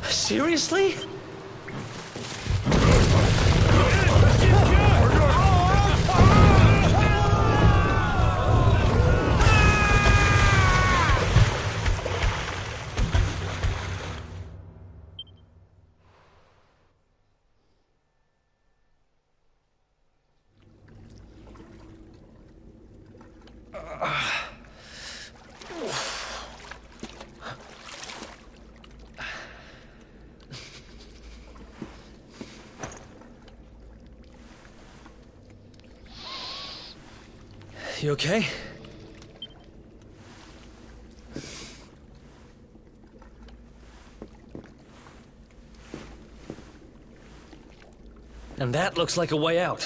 Seriously? You okay? And that looks like a way out.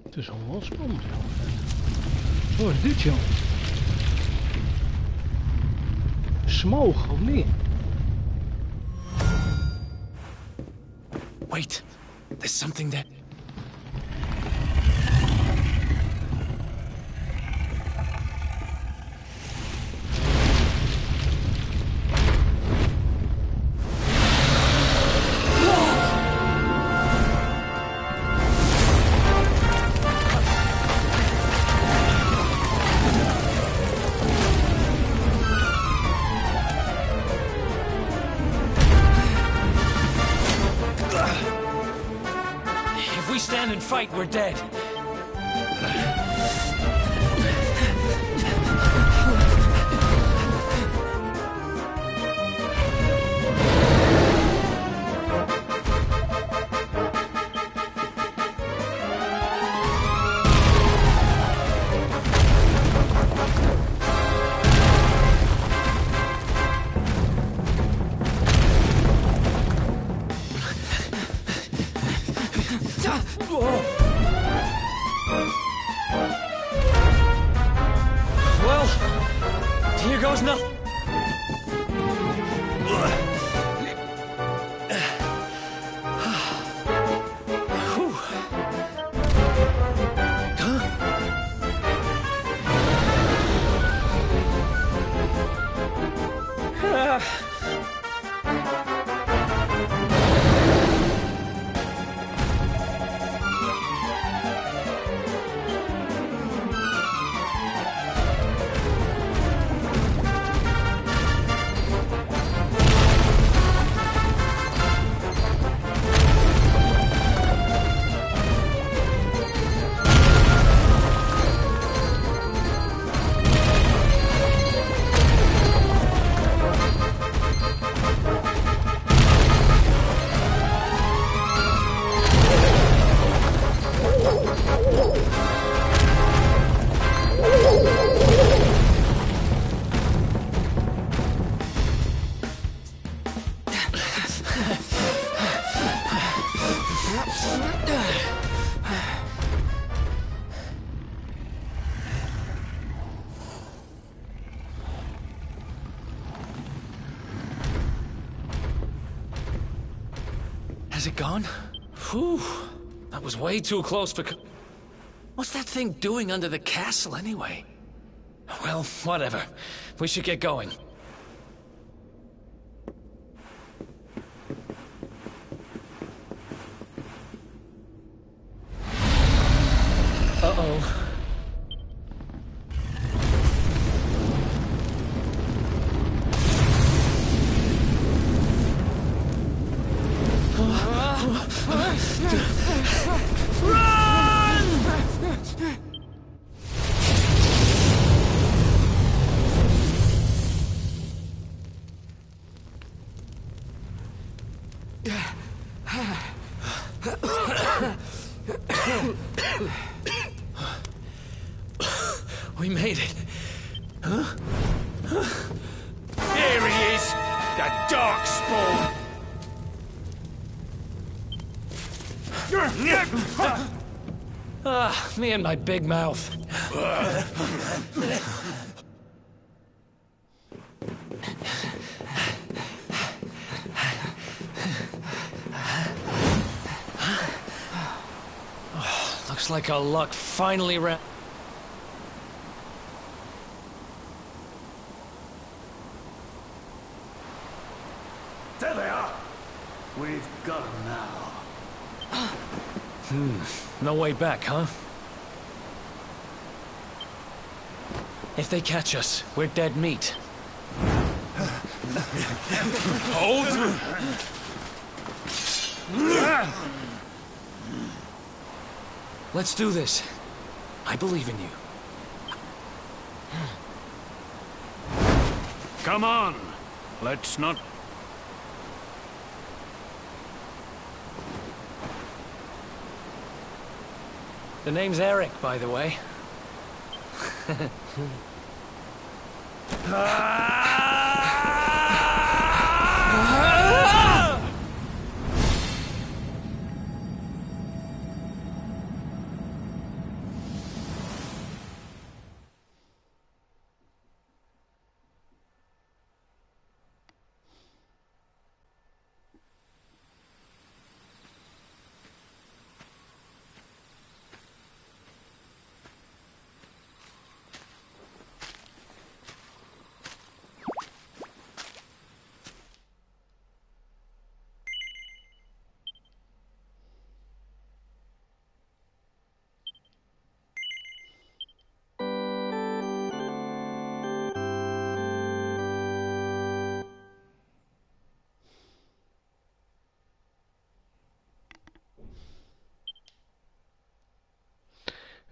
Het is allemaal wel spannend, joh. Zo is dit, joh. Smoog, of niet? Wait, there's something there. Stand and fight, we're dead. Well, here goes nothing. Has it gone? Whew. That was way too close for... What's that thing doing under the castle, anyway? Well, whatever. We should get going. Uh-oh. We made it. Huh? Here he is! The Darkspawn! Me and my big mouth. Looks like our luck finally ran. There they are. We've got them now. No way back, huh? If they catch us, we're dead meat. Hold! Let's do this. I believe in you. Come on. Let's not... The name's Eric, by the way.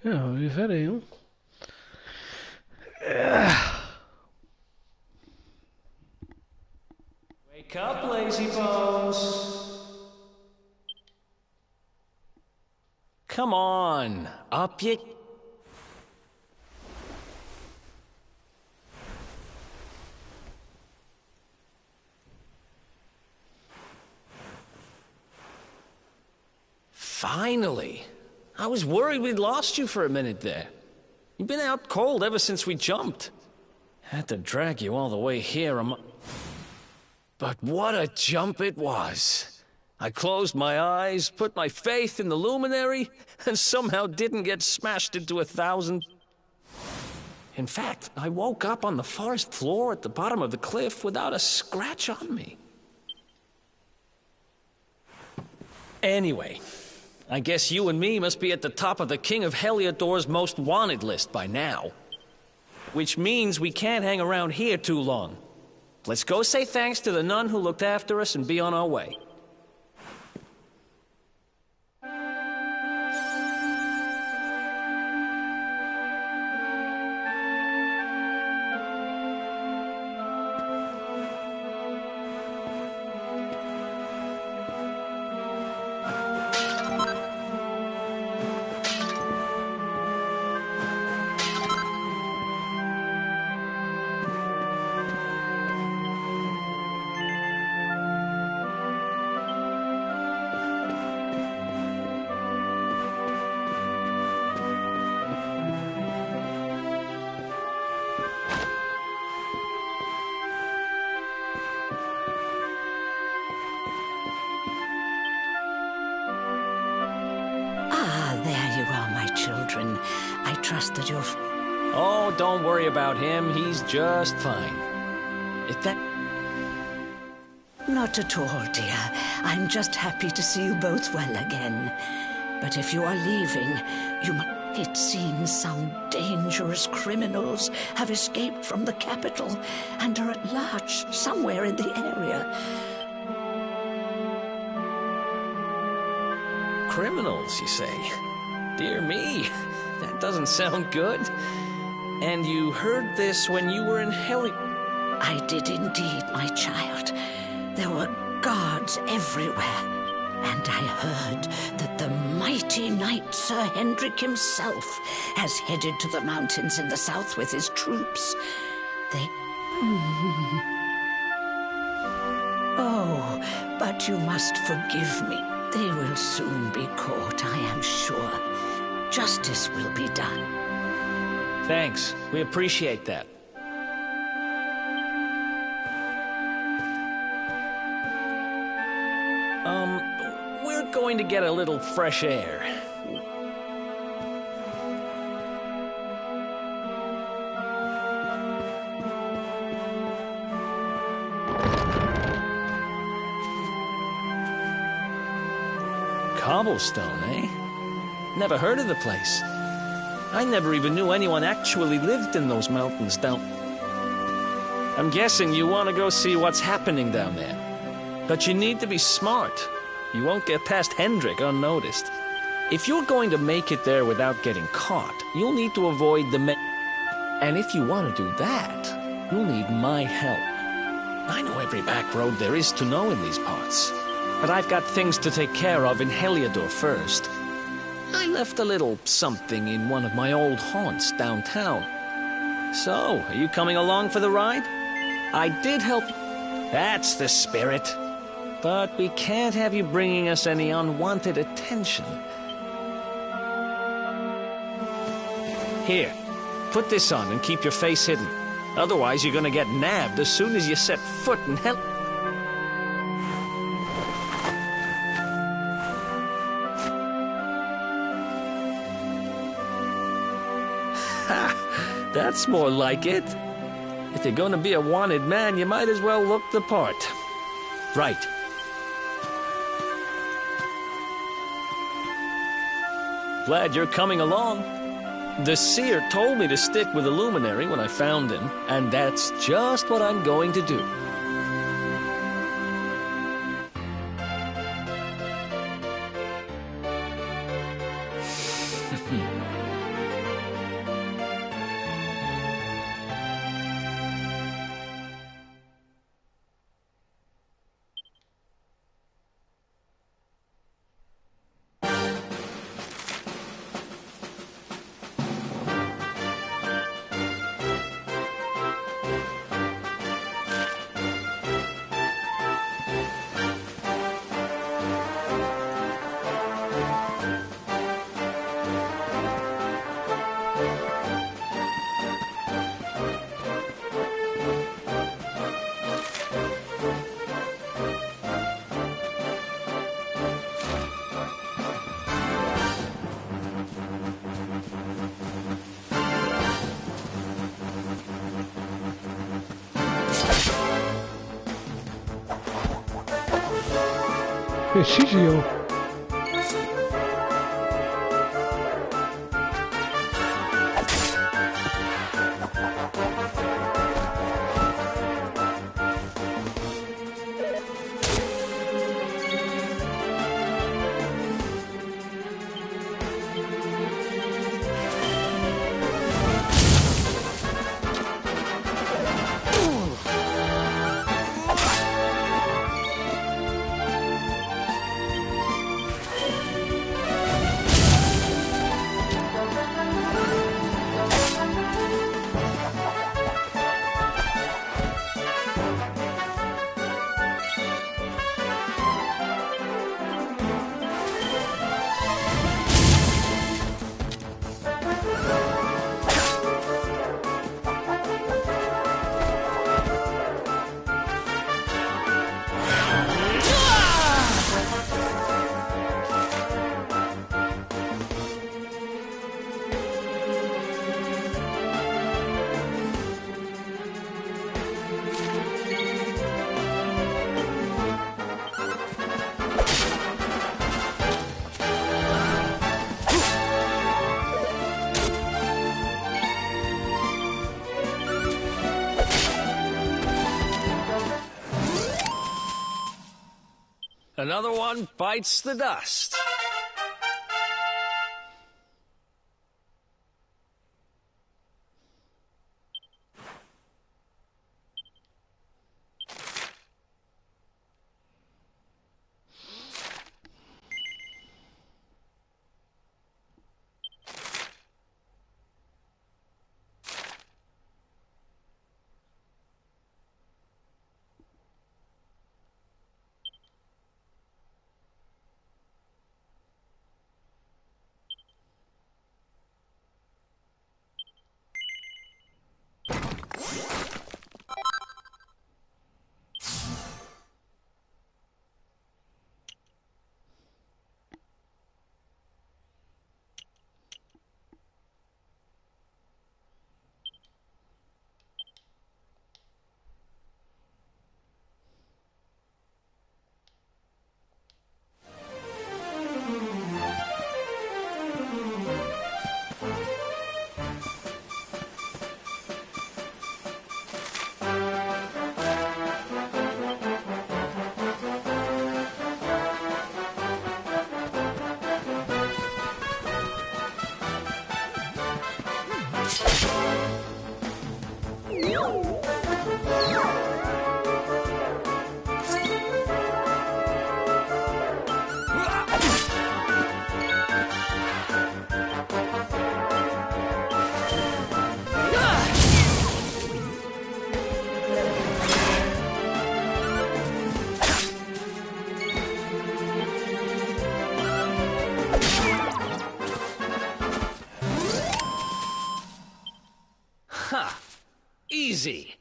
Ja, weer verder, joh. Wake up, lazy bones. Come on, up you... Finally. I was worried we'd lost you for a minute there. You've been out cold ever since we jumped. Had to drag you all the way here. But what a jump it was. I closed my eyes, put my faith in the luminary, and somehow didn't get smashed into 1,000. In fact, I woke up on the forest floor at the bottom of the cliff without a scratch on me. Anyway, I guess you and me must be at the top of the King of Heliodor's most wanted list by now. Which means we can't hang around here too long. Let's go say thanks to the nun who looked after us and be on our way. There you are, my children. I trust that you're... Oh, don't worry about him. He's just fine. If that... Not at all, dear. I'm just happy to see you both well again. But if you are leaving, you must... It seems some dangerous criminals have escaped from the capital and are at large somewhere in the area. Criminals, you say? Dear me, that doesn't sound good. And you heard this when you were in I did indeed, my child. There were guards everywhere. And I heard that the mighty knight Sir Hendrik himself has headed to the mountains in the south with his troops. They... Oh, but you must forgive me. They will soon be caught, I am sure. Justice will be done. Thanks. We appreciate that. We're going to get a little fresh air. Cobblestone, eh? Never heard of the place. I never even knew anyone actually lived in those mountains down... I'm guessing you want to go see what's happening down there. But you need to be smart. You won't get past Hendrik unnoticed. If you're going to make it there without getting caught, you'll need to avoid the And if you want to do that, you'll need my help. I know every back road there is to know in these parts. But I've got things to take care of in Heliodor first. I left a little something in one of my old haunts downtown. So, are you coming along for the ride? I did help... That's the spirit. But we can't have you bringing us any unwanted attention. Here, put this on and keep your face hidden. Otherwise, you're gonna get nabbed as soon as you set foot in hell... Ha! That's more like it. If you're gonna be a wanted man, you might as well look the part. Right. Glad you're coming along. The seer told me to stick with the luminary when I found him, and that's just what I'm going to do. Precisio. Another one bites the dust. Ha! Easy.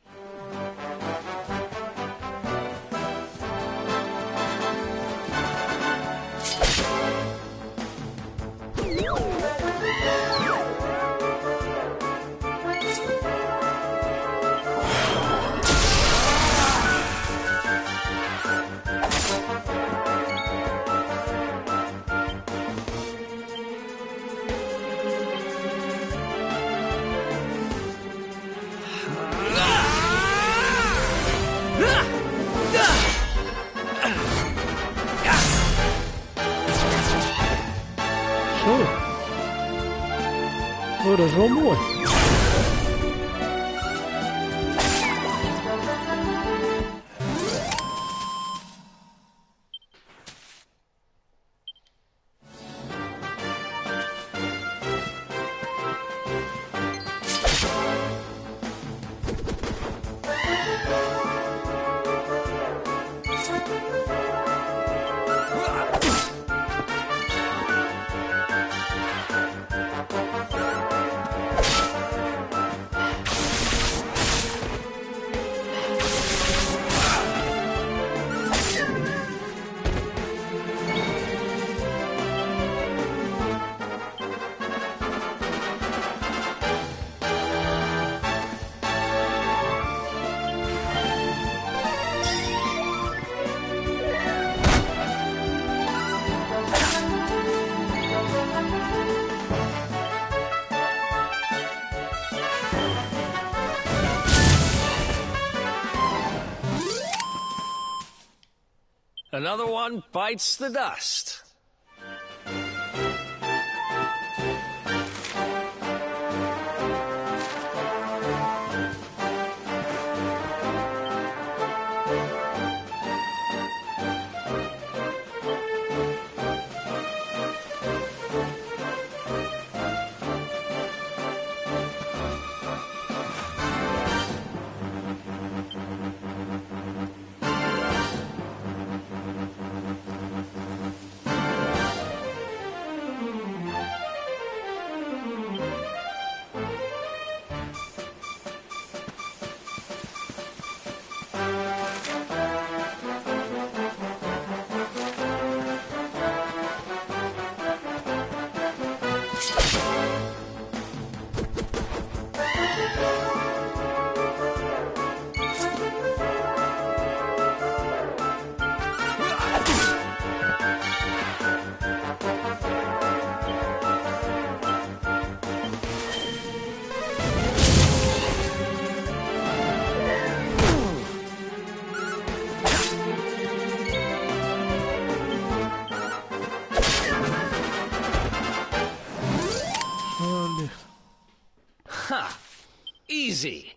Oh, dat is wel mooi. Another one bites the dust. Ha! Easy.